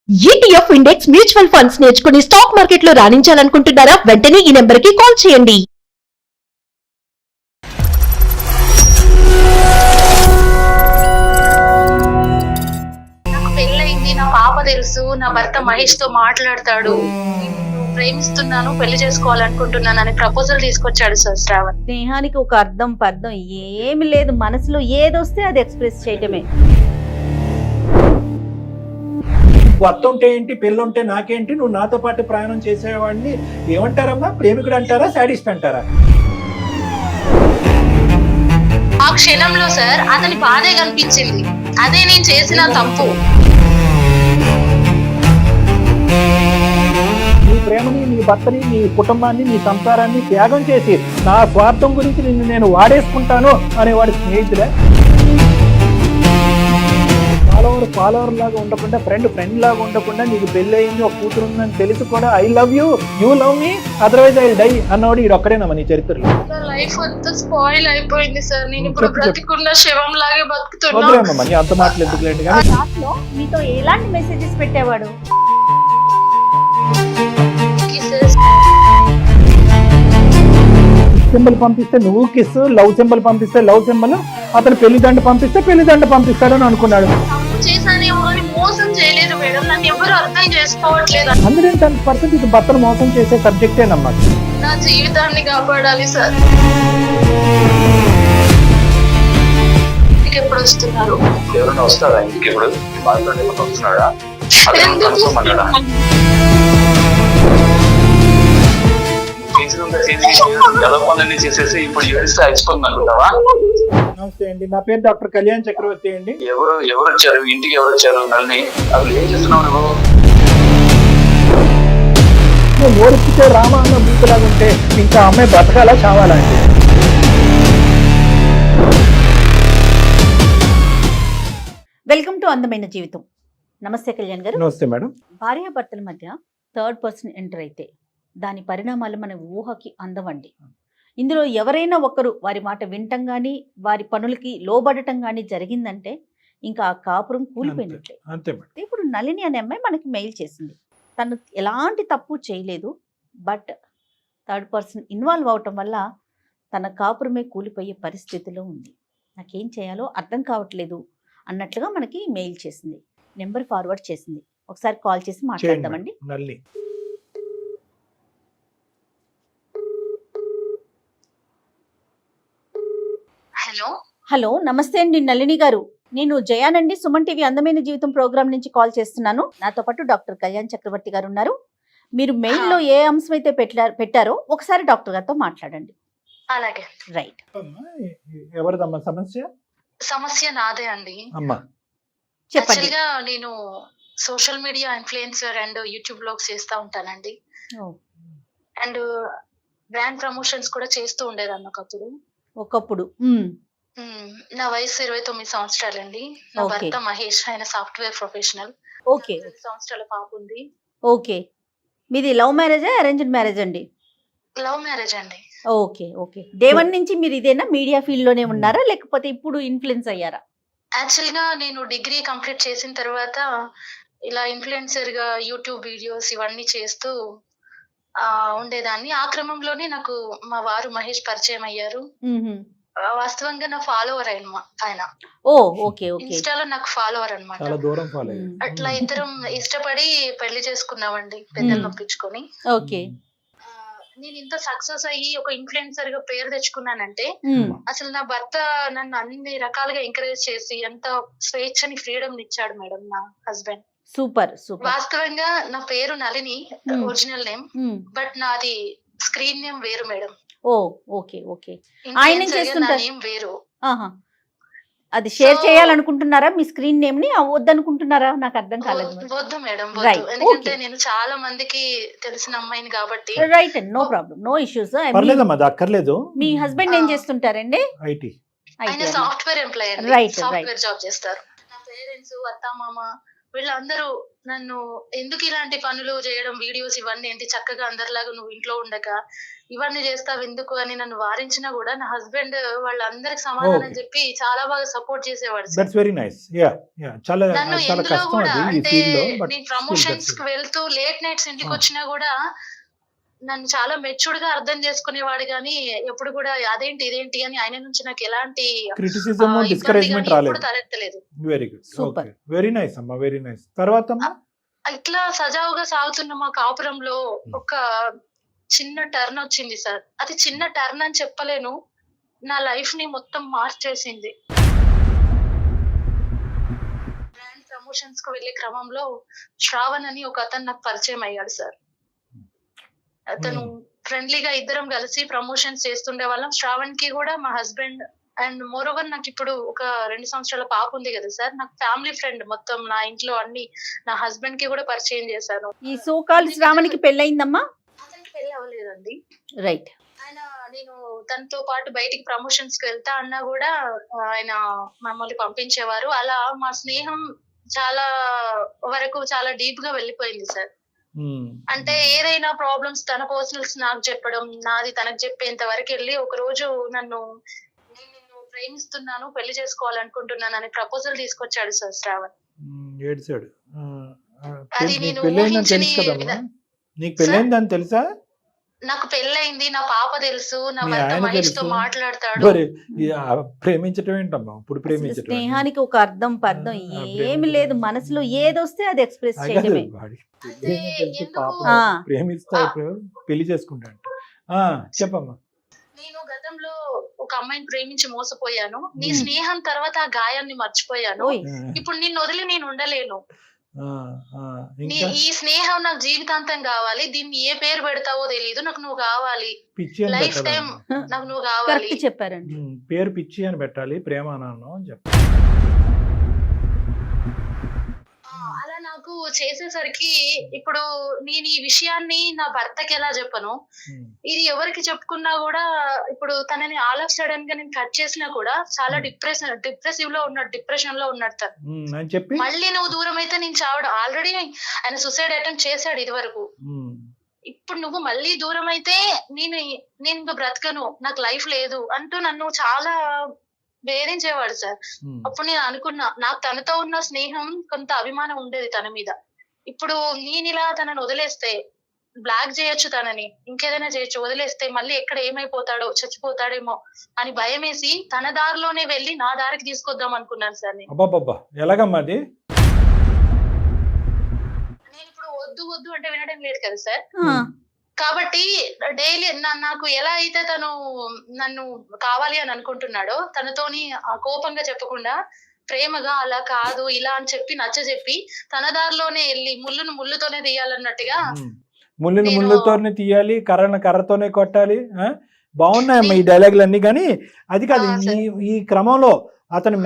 ETF index mutual funds నేర్చుకుని stock market లో రాణించాలనుకుంటున్నారా? వెంటనే ఈ నెంబర్ కి కాల్ చేయండి. నాకు పెళ్ళయింది, నా పాప తెలుసు, నా భర్త మహేష్ తో మాట్లాడతాడు, ప్రేమిస్తున్నాను, పెళ్లి చేసుకోవాలనుకుంటున్నాను అని ప్రపోజల్ తీసుకొచ్చాడు సార్ శ్రావణ్. స్నేహానికి ఒక అర్థం పర్థం ఏమి లేదు, మనసులో ఏదొస్తే అది ఎక్స్ప్రెస్ చేయటమే. భర్త ఉంటే ఏంటి, పెళ్ళి ఉంటే నాకేంటి, నువ్వు నాతో పాటు ప్రయాణం చేసేవాడిని ఏమంటారమ్మా? ప్రేమికుడు అంటారా, శాడిస్ట్ అంటారా? ఆ క్షణంలో సార్ అతని బాధే కనిపించింది, అదే నేను చేసిన తప్పు. నీ ప్రేమని, నీ భర్తని, నీ కుటుంబాన్ని, నీ సంసారాన్ని త్యాగం చేసి నా స్వార్థం గురించి నిన్ను నేను వాడేసుకుంటాను అనేవాడు స్నేహితుడే. ఫాలోవర్ లాగా ఉండకుండా, ఫ్రెండ్ లాగా ఉండకుండా, నీకు పెళ్లి అయింది, ఒక కూతురు ఉందని తెలిసి కూడా I love you, you love me, otherwise I die అన్నవాడు ఇది ఒక్కడేనమ్మా నీ చరిత్రలో. లైఫ్ అంతా స్పాయిల్ అయిపోయింది సార్, నేను ఇప్పుడు బ్రతికున్న శవం లాగే బతుకుతున్నా. వదిలేమ్మా, నీ అంత మాటలు ఎందుకులేండి. ఆ చాట్ లో మీతో ఎలాంటి మెసేజెస్ పెట్టేవాడు? సింబల్ పంపిస్తే నువ్వు కిస్, లవ్ సింబల్ పంపిస్తే లవ్ సింబల్, అతను పెళ్లిదండ పంపిస్తే పెళ్లిదండ పంపిస్తాడని అనుకున్నాడు. చేశానేమో అని మోసం చేయలేదు మేడం, నన్ను ఎవరు అర్థం చేసుకోవట్లేదు. 110% ఇది భర్తను మోసం చేసే సబ్జెక్టేనమ్మా. నా జీవితాన్ని కాపాడాలి సార్. ఇంటికి ఎప్పుడు వస్తున్నారు? ఎవరైనా వస్తారా ఇంటికి? ఇప్పుడు మాట్లాడే వస్తున్నాడా? ఎలా పనులన్నీ చేసేసి ఇప్పుడు ఏడిస్తే అయిపోతుంది అనుకుంటావా? నమస్తే అండి, నా పేరు డాక్టర్ కళ్యాణ్ చక్రవర్తి అండి. ఎవరు వచ్చారు ఇంటికి? ఎవరు వచ్చారు? నల్ని అసలు ఏం చేస్తున్నావు నువ్వు? నువ్వు ఓడిపితే రామ అన్న బూతులాగా ఉంటే ఇంకా అమ్మాయి బతకాలా చావాలా అండి? వెల్కమ్ టు అందమైన జీవితం. నమస్తే కళ్యాణ్ గారు. నమస్తే మేడం. భార్యాభర్తల మధ్య థర్డ్ పర్సన్ ఎంటర్ అయితే దాని పరిణామాలు మన ఊహకి అందవండి. ఇందులో ఎవరైనా ఒకరు వారి మాట వినటం కానీ, వారి పనులకి లోబడటం కానీ జరిగిందంటే ఇంకా ఆ కాపురం కూలిపోయినట్లే. అంతే మేడం. ఇప్పుడు నళిని అనే అమ్మాయి మనకి మెయిల్ చేసింది. తను ఎలాంటి తప్పు చేయలేదు, బట్ థర్డ్ పర్సన్ ఇన్వాల్వ్ అవటం వల్ల తన కాపురమే కూలిపోయే పరిస్థితిలో ఉంది. నాకేం చేయాలో అర్థం కావట్లేదు అన్నట్లుగా మనకి మెయిల్ చేసింది, నెంబర్ ఫార్వర్డ్ చేసింది. ఒకసారి కాల్ చేసి మాట్లాడదామండి. నల్లి హలో హలో, నమస్తే అండి నళిని గారు. నేను జయానండి, సుమన్ టీవీ అందమైన జీవితం ప్రోగ్రామ్ నుంచి కాల్ చేస్తున్నాను. నాతో పాటు డాక్టర్ కళ్యాణ్ చక్రవర్తి గారు ఉన్నారు. మీరు మెయిల్లో ఏ అంశం అయితే పెట్టారో ఒకసారి డాక్టర్ గారితో మాట్లాడండి. అలాగే. రైట్. ఎవరిదమ్మా సమస్య? సమస్య నాదే అండి. అమ్మా చెప్పండి. యాక్చువల్గా నేను social media influencer and YouTube blogs చేస్తూ ఉంటానండి. అండ్ బ్రాండ్ ప్రమోషన్స్ కూడా చేస్తూ ఉండేదాన్ని ఒకప్పుడు. నా వయసు 29 సంవత్సరాలండి. నా భర్త మహేష్, ఆయన సాఫ్ట్వేర్ ప్రొఫెషనల్. ఓకే. 10 సంవత్సరాల పాప ఉంది. ఓకే. మీది లవ్ మ్యారేజా, అరేంజ్డ్ మ్యారేజ్ అండి? లవ్ మ్యారేజ్ అండి. Okay okay. డే వన్ నుంచి మీరు ఇదేనా మీడియా ఫీల్డ్ లోనే ఉన్నారా, లేకపోతే ఇప్పుడు ఇన్ఫ్లుయెన్స్ అయ్యారా? యాక్చువల్ గా నేను డిగ్రీ కంప్లీట్ చేసిన తర్వాత ఇలా ఇన్ఫ్లుయెన్సర్ గా యూట్యూబ్ వీడియోస్ ఇవన్నీ చేస్తూ ఉండేదాన్ని. ఆ క్రమంలోనే నాకు మా వారు మహేష్ పరిచయం అయ్యారు. వాస్తవంగా నా ఫాలోవర్ ఆయన. ఓ ఓకే ఓకే. ఇన్స్టాలో నాకు ఫాలోవర్ అన్నమాట. చాలా దూరం ఫాలో అట్లా ఇద్దరం ఇష్టపడి పెళ్లి చేసుకున్నామండి, పెద్దలు పంపించుకొని. ఓకే. నేను ఇంత సక్సెస్ అయ్యి ఒక ఇన్ఫ్లుయెన్సర్ గా పేరు తెచ్చుకున్నానంటే అసలు నా భర్త నన్ను అన్ని రకాలుగా ఎంకరేజ్ చేసి ఎంత స్వేచ్ఛని, ఫ్రీడమ్ ఇచ్చాడు మేడం నా హస్బెండ్. Super super. వాస్తవంగా నా పేరు నళిని, ఒరిజినల్ నేమ్, బట్ నాది స్క్రీన్ నేమ్ వేరు మేడం. ఓ ఓకే ఓకే. ఆయన చేస్తుంటారు నేమ్ వేరు. అది షేర్ చేయాలనుకుంటున్నారా మీ స్క్రీన్ నేమ్ ని? వద్దనుకుంటున్నారా? నాకు అర్థం కాలేదు. వద్దు మేడం, వద్దు. ఎందుకంటే నేను చాలా మందికి తెలిసిన అమ్మాయిని కాబట్టి. Right, no problem, no issues. అక్కర్లేదు. మీ హస్బెండ్ ఏం చేస్తుంటారండి? ఐటీ. ఆయన software employee, right software job చేస్తారు. నా పేరెంట్స్, అత్త, మామ వీళ్ళందరూ నన్ను ఎందుకు ఇలాంటి పనులు చేయడం, వీడియోస్ ఇవన్నీ ఏంటి, చక్కగా అందరిలాగా నువ్వు ఇంట్లో ఉండక ఇవన్నీ చేస్తావు ఎందుకు అని నన్ను వారించినా కూడా నా హస్బెండ్ వాళ్ళందరికి సమాధానం Okay. చెప్పి చాలా బాగా సపోర్ట్ చేసేవాడు sir. That's very nice. Yeah yeah చాలా నన్ను చాలా ఎందులో కష్టం కూడా అది ఈ అంటే ఫీల్డ్ లో, బట్ నేను ప్రమోషన్స్ కి వెళ్తూ లేట్ నైట్స్ ఇంటికి వచ్చినా కూడా నన్ను చాలా మెచ్యూర్డ్ గా అర్థం చేసుకునేవాడు, కానీ ఎప్పుడు కూడా అదేంటి ఇదేంటి అని ఆయన నుంచి నాకు ఎలాంటి క్రిటిసిజం ఇబ్బంది డిస్కరేజ్మెంట్ కానీ రాలేదు. ఎప్పుడు తలెత్తలేదు. Very good. Super. Okay, very nice అమ్మా, వెరీ నైస్. తర్వాత అమ్మా? ఇట్లా సజావుగా సాగుతున్న మా కాపురంలో ఒక చిన్న టర్న్ వచ్చింది సార్. అది చిన్న టర్న్ అని చెప్పలేను, నా లైఫ్ ని మొత్తం మార్చేసింది. బ్రాండ్ ప్రమోషన్స్ కు వెళ్లే క్రమంలో శ్రావణ్ అని ఒక అతను నాకు పరిచయం అయ్యాడు సార్. అతను ఫ్రెండ్లీగా ఇద్దరం కలిసి ప్రమోషన్స్ చేస్తుండే వాళ్ళం. శ్రావణ్ కి కూడా మా హస్బెండ్ అండ్ మోర్ ఓవర్ నాకు ఇప్పుడు ఒక 2 సంవత్సరాల పాప ఉంది కదా సార్, నాకు ఫ్యామిలీ ఫ్రెండ్, మొత్తం నా ఇంట్లో అన్ని నా హస్బెండ్ కి కూడా పరిచయం చేశాను. ఈ సోకాల్ శ్రావణికి పెళ్ళయిందమ్మా? అతనికి పెళ్లి అవ్వలేదండి. రైట్. ఆయన నేను తనతో పాటు బయటికి ప్రమోషన్స్ కి వెళ్తా అన్నా కూడా ఆయన మమ్మల్ని పంపించేవారు. అలా మా స్నేహం చాలా వరకు చాలా డీప్ గా వెళ్ళిపోయింది సార్. అంటే ఏదైనా ప్రాబ్లమ్స్ తన పర్సనల్స్ నాకు చెప్పడం, నాది తనకు చెప్పేంత వరకు వెళ్ళి ఒక రోజు నేను నిన్ను ప్రేమిస్తున్నాను, పెళ్లి చేసుకోవాలనుకుంటున్నాను అని ప్రపోజల్ తీసుకొచ్చాడు సార్ శ్రావణ్. ఏడ్చాడు. అది నీకు నేను పెళ్ళైందని తెలుసు ఊహించని కదమ్మా? నీకు పెళ్ళైందని తెలుసా? నాకు పెళ్ళయింది, నా పాప తెలుసు, నా మీ భర్త ఆయన మహేష్ తో తెలుసు. మాట్లాడతాడు. మరి ప్రేమించటం ఏంటమ్మా? ఇప్పుడు ప్రేమించటం స్నేహానికి ఒక అర్థం పర్థం ఏమి ప్రేమించడం. లేదు, మనసులో ఏదొస్తే అది ఎక్స్ప్రెస్ అదే చేయడమే. వాడి అదే తెలుసు, ఎందుకు? పాపం ఆ. ప్రేమిస్తా పెళ్లి చేసుకుంటాడు. చెప్పమ్మా. నేను గతంలో ఒక అమ్మాయిని ప్రేమించి మోసపోయాను. నీ స్నేహం తర్వాత ఆ గాయాన్ని మర్చిపోయాను. ఓయ్. ఇప్పుడు నిన్ను వదిలి నేను ఉండలేను. ఇంకా ఈ స్నేహం నాకు జీవితాంతం కావాలి. దీన్ని ఏ పేరు పెడతావో తెలియదు, నాకు నువ్వు కావాలి. పిచ్చి అని లైఫ్ టైం పెట్టాలి. నాకు నువ్వు కావాలి. కరెక్ట్ చెప్పారండి. పేరు పిచ్చి అని పెట్టాలి, ప్రేమానందం అని చెప్పాలి. అలా నాకు చేసేసరికి ఇప్పుడు నేను ఈ విషయాన్ని నా భర్తకి ఎలా చెప్పను, ఇది ఎవరికి చెప్పుకున్నా కూడా ఇప్పుడు తనని ఆల్ ఆఫ్ సడన్ గా నేను కట్ చేసినా కూడా చాలా డిప్రెసివ్ లో ఉన్నాడు, డిప్రెషన్ లో ఉన్నాడు తను. అని చెప్పి మళ్ళీ నువ్వు దూరం అయితే నేను చావడం, ఆల్రెడీ ఆయన సూసైడ్ అటెంప్ట్ చేశాడు ఇది వరకు. ఇప్పుడు నువ్వు మళ్ళీ దూరం అయితే నేను ఇంకా బ్రతకను, నాకు లైఫ్ లేదు అంటూ నన్ను చాలా వేధించేవాడు సార్. అప్పుడు నేను అనుకున్నా, నాకు తనతో ఉన్న స్నేహం కొంత అభిమానం ఉండేది తన మీద. ఇప్పుడు నేను ఇలా తనని వదిలేస్తే బ్లాక్ చేయొచ్చు, తనని ఇంకేదైనా చేయొచ్చు, వదిలేస్తే మళ్ళీ ఎక్కడ ఏమైపోతాడో, చచ్చిపోతాడేమో అని భయం వేసి తన దారిలోనే వెళ్ళి నా దారికి తీసుకొద్దాం అనుకున్నాను సార్. అబ్బాబ్బా, ఎలాగమ్మా అది? నేను ఇప్పుడు వద్దు వద్దు అంటే వినడం లేదు కదా సార్. ఆ, కాబట్టి డైలీ నాకు ఎలా అయితే తను నన్ను కావాలి అని అనుకుంటున్నాడో తనతోని ఆ కోపంగా చెప్పకుండా ప్రేమగా అలా కాదు ఇలా అని చెప్పి నచ్చ చెప్పి తన దారిలోనే వెళ్ళి ముళ్ళును ముళ్ళుతోనే తీయాలన్నట్టుగా. ముళ్ళుని ముళ్ళుతోనే తీయాలి, కర్రను కర్రతోనే కొట్టాలి. బాగున్నాయమ్మా ఈ డైలాగులు అన్ని, కానీ అది కాదు. ఈ క్రమంలో అతను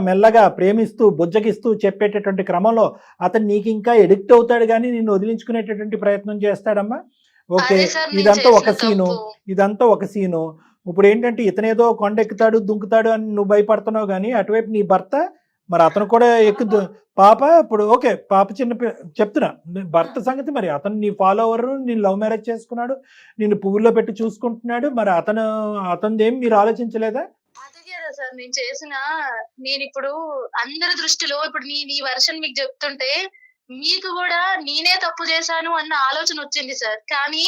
మెల్లగా ప్రేమిస్తూ బుజ్జగిస్తూ చెప్పేటటువంటి క్రమంలో అతను నీకు ఇంకా ఎడిక్ట్ అవుతాడు, కానీ నిన్ను వదిలించుకునేటటువంటి ప్రయత్నం చేస్తాడమ్మా. ఓకే, ఇదంతా ఒక సీను. ఇప్పుడు ఏంటంటే ఇతనేదో కొండెక్కుతాడు దుంకుతాడు అని నువ్వు భయపడుతున్నావు, కానీ అటువైపు నీ భర్త మరి అతను కూడా ఎక్కుతూ పాప. ఇప్పుడు ఓకే, పాప చెప్తున్నా భర్త సంగతి. మరి అతను నీ ఫాలోవర్, నేను లవ్ మ్యారేజ్ చేసుకున్నాడు, నిన్ను పువ్వుల్లో పెట్టి చూసుకుంటున్నాడు. మరి అతనిదేం మీరు ఆలోచించలేదా? అదే కదా సార్ నేను చేసిన. నేను ఇప్పుడు అందరి దృష్టిలో ఇప్పుడు నీ వర్షన్ మీకు చెప్తుంటే మీకు కూడా నేనే తప్పు చేశాను అన్న ఆలోచన వచ్చింది సార్. కానీ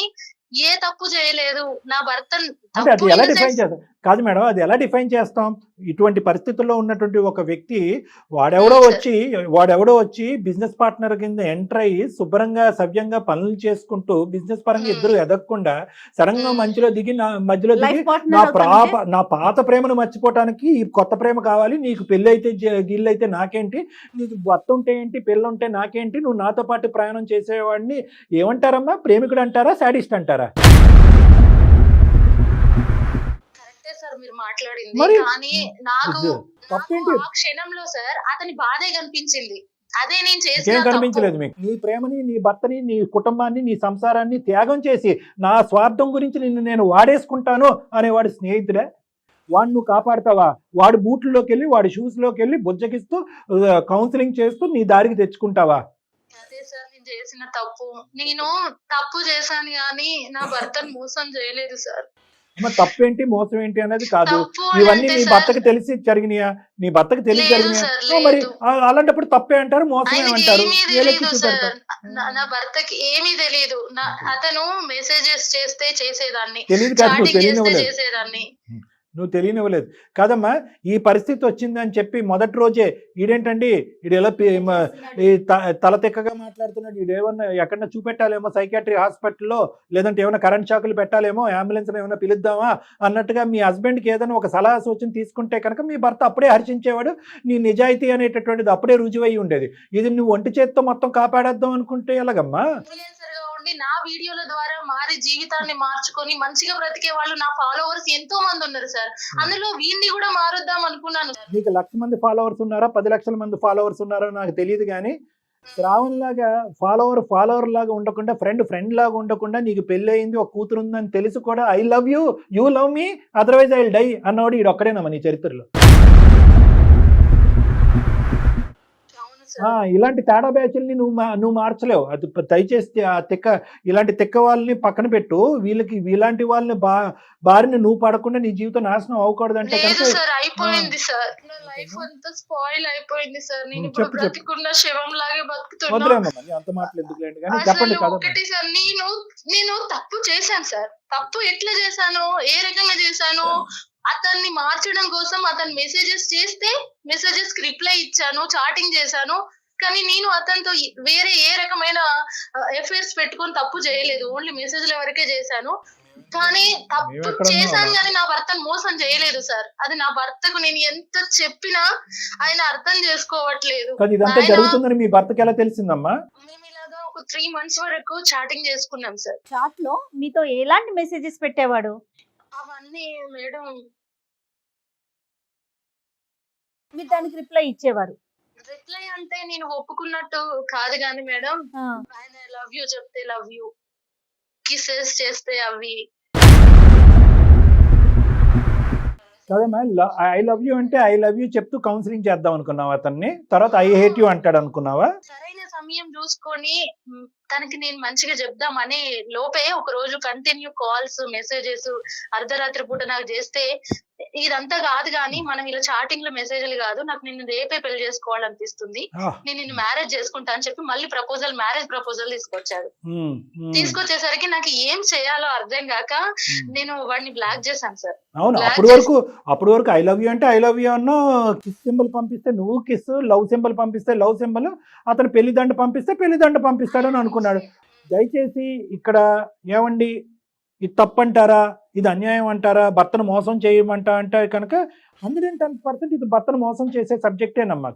ఏ తప్పు చేయలేదు నా భర్త. అంటే అది ఎలా డిఫైన్ చేస్తాం? కాదు మేడం, అది ఎలా డిఫైన్ చేస్తాం? ఇటువంటి పరిస్థితుల్లో ఉన్నటువంటి ఒక వ్యక్తి వాడెవడో వచ్చి బిజినెస్ పార్ట్నర్ కింద ఎంటర్ అయ్యి శుభ్రంగా సవ్యంగా పనులు చేసుకుంటూ బిజినెస్ పరంగా ఇద్దరు ఎదగకుండా సడన్ గా మధ్యలో దిగి నా పాత ప్రేమను మర్చిపోవటానికి ఈ కొత్త ప్రేమ కావాలి, నీకు పెళ్ళి అయితే గిల్లైతే నాకేంటి, నీకు భర్త ఉంటే ఏంటి, పెళ్ళి ఉంటే నాకేంటి, నువ్వు నాతో పాటు ప్రయాణం చేసేవాడిని ఏమంటారమ్మా? ప్రేమికుడు అంటారా, సాడిస్ట్ అంటారా? సార్ మీరు మాట్లాడింది, మరి కానీ నాకు తప్పేంటి? ఆ క్షణంలో సార్ అతని బాధే కనిపించింది. అదే నేను ఏం చేసిన కనిపించలేదు మీకు? నీ ప్రేమని, నీ భర్తని, నీ కుటుంబాన్ని, నీ సంసారాన్ని త్యాగం చేసి నా స్వార్థం గురించి నిన్ను నేను వాడేసుకుంటాను అనేవాడు స్నేహితుడే? వాడిని నువ్వు కాపాడతావా? వాడి బూట్లలోకి వెళ్ళి వాడి షూస్లోకి వెళ్ళి బుజ్జగిస్తూ కౌన్సిలింగ్ చేస్తూ నీ దారికి తెచ్చుకుంటావా? అదే సార్ నేను చేసిన తప్పు. నేను తప్పు చేశాను కానీ నా భర్తను మోసం చేయలేదు సార్. తప్పేంటి మోసం ఏంటి అనేది కాదు. తప్పు అని ఇవన్నీ అంటే నీ సార్, భర్తకు తెలిసి జరిగినాయా? నీ భర్తకు తెలిసి లేదు జరిగినాయా? సార్, మరి లేదు. అలాంటప్పుడు తప్పే అంటారు, మోసమే ఆయనకి అంటారు. ఏమీ ఏలెక్కి తెలీదు సార్. చూపెడతారు. నా భర్తకి ఏమీ తెలీదు. అతను మెసేజెస్ చేస్తే చేసేదాన్ని, తెలియదు కాదు, నువ్వు చాటింగ్ చేస్తే తెలియనివ్వలేదు. చేసేదాన్ని. నువ్వు తెలియనివ్వలేదు కాదమ్మా. ఈ పరిస్థితి వచ్చిందని చెప్పి మొదటి రోజే ఈడేంటండి ఈడు ఎలా తల తిక్కగా మాట్లాడుతున్నాడు, ఈడేమన్నా ఎక్కడన్నా చూపెట్టాలేమో సైకాట్రీ హాస్పిటల్లో, లేదంటే ఏమైనా కరెంట్ షాకులు పెట్టాలేమో, అంబులెన్స్ ఏమైనా పిలుద్దామా అన్నట్టుగా మీ హస్బెండ్కి ఏదైనా ఒక సలహా సూచన తీసుకుంటే కనుక మీ భర్త అప్పుడే హర్షించేవాడు. నీ నిజాయితీ అనేటటువంటిది అప్పుడే రుజువై ఉండేది. ఇది నువ్వు ఒంటి చేత్తో మొత్తం కాపాడేద్దాం అనుకుంటే ఎలాగమ్మా? ఇన్ఫ్లుయెన్సర్ గా ఉండి నా వీడియోల ద్వారా మారి జీవితాన్ని మార్చుకొని మంచిగా బ్రతికే వాళ్ళు నా ఫాలోవర్స్ ఎంతో మంది ఉన్నారు సార్. అందులో వీడిని కూడా మారుద్దాం అనుకున్నాను. నీకు 1,00,000 మంది ఫాలోవర్స్ ఉన్నారా 10 లక్షల మంది ఫాలోవర్స్ ఉన్నారో నాకు తెలియదు, కానీ శ్రావణ్ లాగా ఫాలోవర్ లాగా ఉండకుండా ఫ్రెండ్ లాగా ఉండకుండా నీకు పెళ్లి అయింది, ఒక కూతురు ఉందని తెలిసి కూడా I love you, you love me, otherwise I will die అన్నవాడు ఈడు ఒక్కడేనమ్మా నీ చరిత్రలో. ఇలాంటి తేడా బ్యాచ్ల్ని నువ్వు మార్చలేవు. అది దయచేసి ఆ ఇలాంటి తిక్క వాళ్ళని పక్కన పెట్టు. ఇలాంటి వాళ్ళని బారిని నువ్వు పడకుండా నీ జీవితం నాశనం అవ్వకూడదంటే లేదు సార్, అయిపోయింది సార్. నా లైఫ్ అంతా స్పాయిల్ అయిపోయింది సార్. నేను ఇప్పుడు బ్రతికున్న శవం లాగే బతుకుతున్నా. వదిలేమ్మా అంత మాటలు ఎందుకులేండి, కానీ చెప్పండి కదా. ఒకటి సార్, నేను తప్పు చేశాను సార్. తప్పు ఎట్లా చేశాను, ఏ రకంగా చేశాను? అతన్ని మార్చడం కోసం అతను మెసేజెస్ చేస్తే మెసేజెస్ కి రిప్లై ఇచ్చాను, చాటింగ్ చేశాను. కానీ నేను అతనితో వేరే ఏ రకమైన ఎఫైర్స్ పెట్టుకొని తప్పు చేయలేదు. ఓన్లీ మెసేజ్ల వరకే చేశాను. కానీ తప్పు చేశాను కానీ నా భర్తను మోసం చేయలేదు సార్. అది నా భర్తకు నేను ఎంత చెప్పినా ఆయన అర్థం చేసుకోవట్లేదు. జరుగుతుందని మీ భర్తకి ఎలా తెలిసిందమ్మా? మేము ఇలాగా ఒక 3 months వరకు చాటింగ్ చేసుకున్నాం సార్. చాట్ లో మీతో ఎలాంటి మెసేజెస్ పెట్టేవాడు? అవన్నీ మేడం మీరు దానికి రిప్లై ఇచ్చేవారు? రిప్లై అంటే నేను ఒప్పుకున్నట్టు కాదు కానీ మేడం, ఆయన లవ్ యూ చెప్తే లవ్ యూ, కిసెస్ చేస్తే అవి. కదమ్మా, ఐ లవ్ యూ అంటే ఐ లవ్ యూ చెప్తూ కౌన్సిలింగ్ చేద్దాం అనుకున్నావా అతన్ని? తర్వాత ఐ హేట్ యూ అంటాడు అనుకున్నావా? సరైన సమయం చూసుకొని తనకి నేను మంచిగా చెప్దామని లోపే ఒక రోజు కంటిన్యూ కాల్స్ మెసేజెస్ అర్ధరాత్రి పూట నాకు చేస్తే, ఇదంతా కాదు కానీ మనం ఇలా చాటింగ్ లో మెసేజ్లు కాదు, నాకు నిన్ను రేపే పెళ్లి చేసుకోవాలనిపిస్తుంది, నేను నిన్ను మ్యారేజ్ చేసుకుంటా అని చెప్పి మళ్ళీ మ్యారేజ్ ప్రపోజల్ తీసుకొచ్చాడు. తీసుకొచ్చేసరికి నాకు ఏం చేయాలో అర్థం కాక నేను వాడిని బ్లాక్ చేశాను సార్. అవును, అప్పుడు వరకు ఐ లవ్ యూ అంటే ఐ లవ్ యూ అన్నో, కిస్ సింబల్ పంపిస్తే నువ్వు కిస్, లవ్ సింబల్ పంపిస్తే లవ్ సింబల్, అతను పెళ్లి దండ పంపిస్తే పెళ్లి దండ పంపిస్తాడని అనుకున్నాడు. దయచేసి ఇక్కడ ఏమండి, ఇది తప్పంటారా, ఇది అన్యాయం అంటారా, భర్తను మోసం చేయమంటా అంటే కనుక 110% ఇది భర్తను మోసం చేసే సబ్జెక్టేనమ్మా.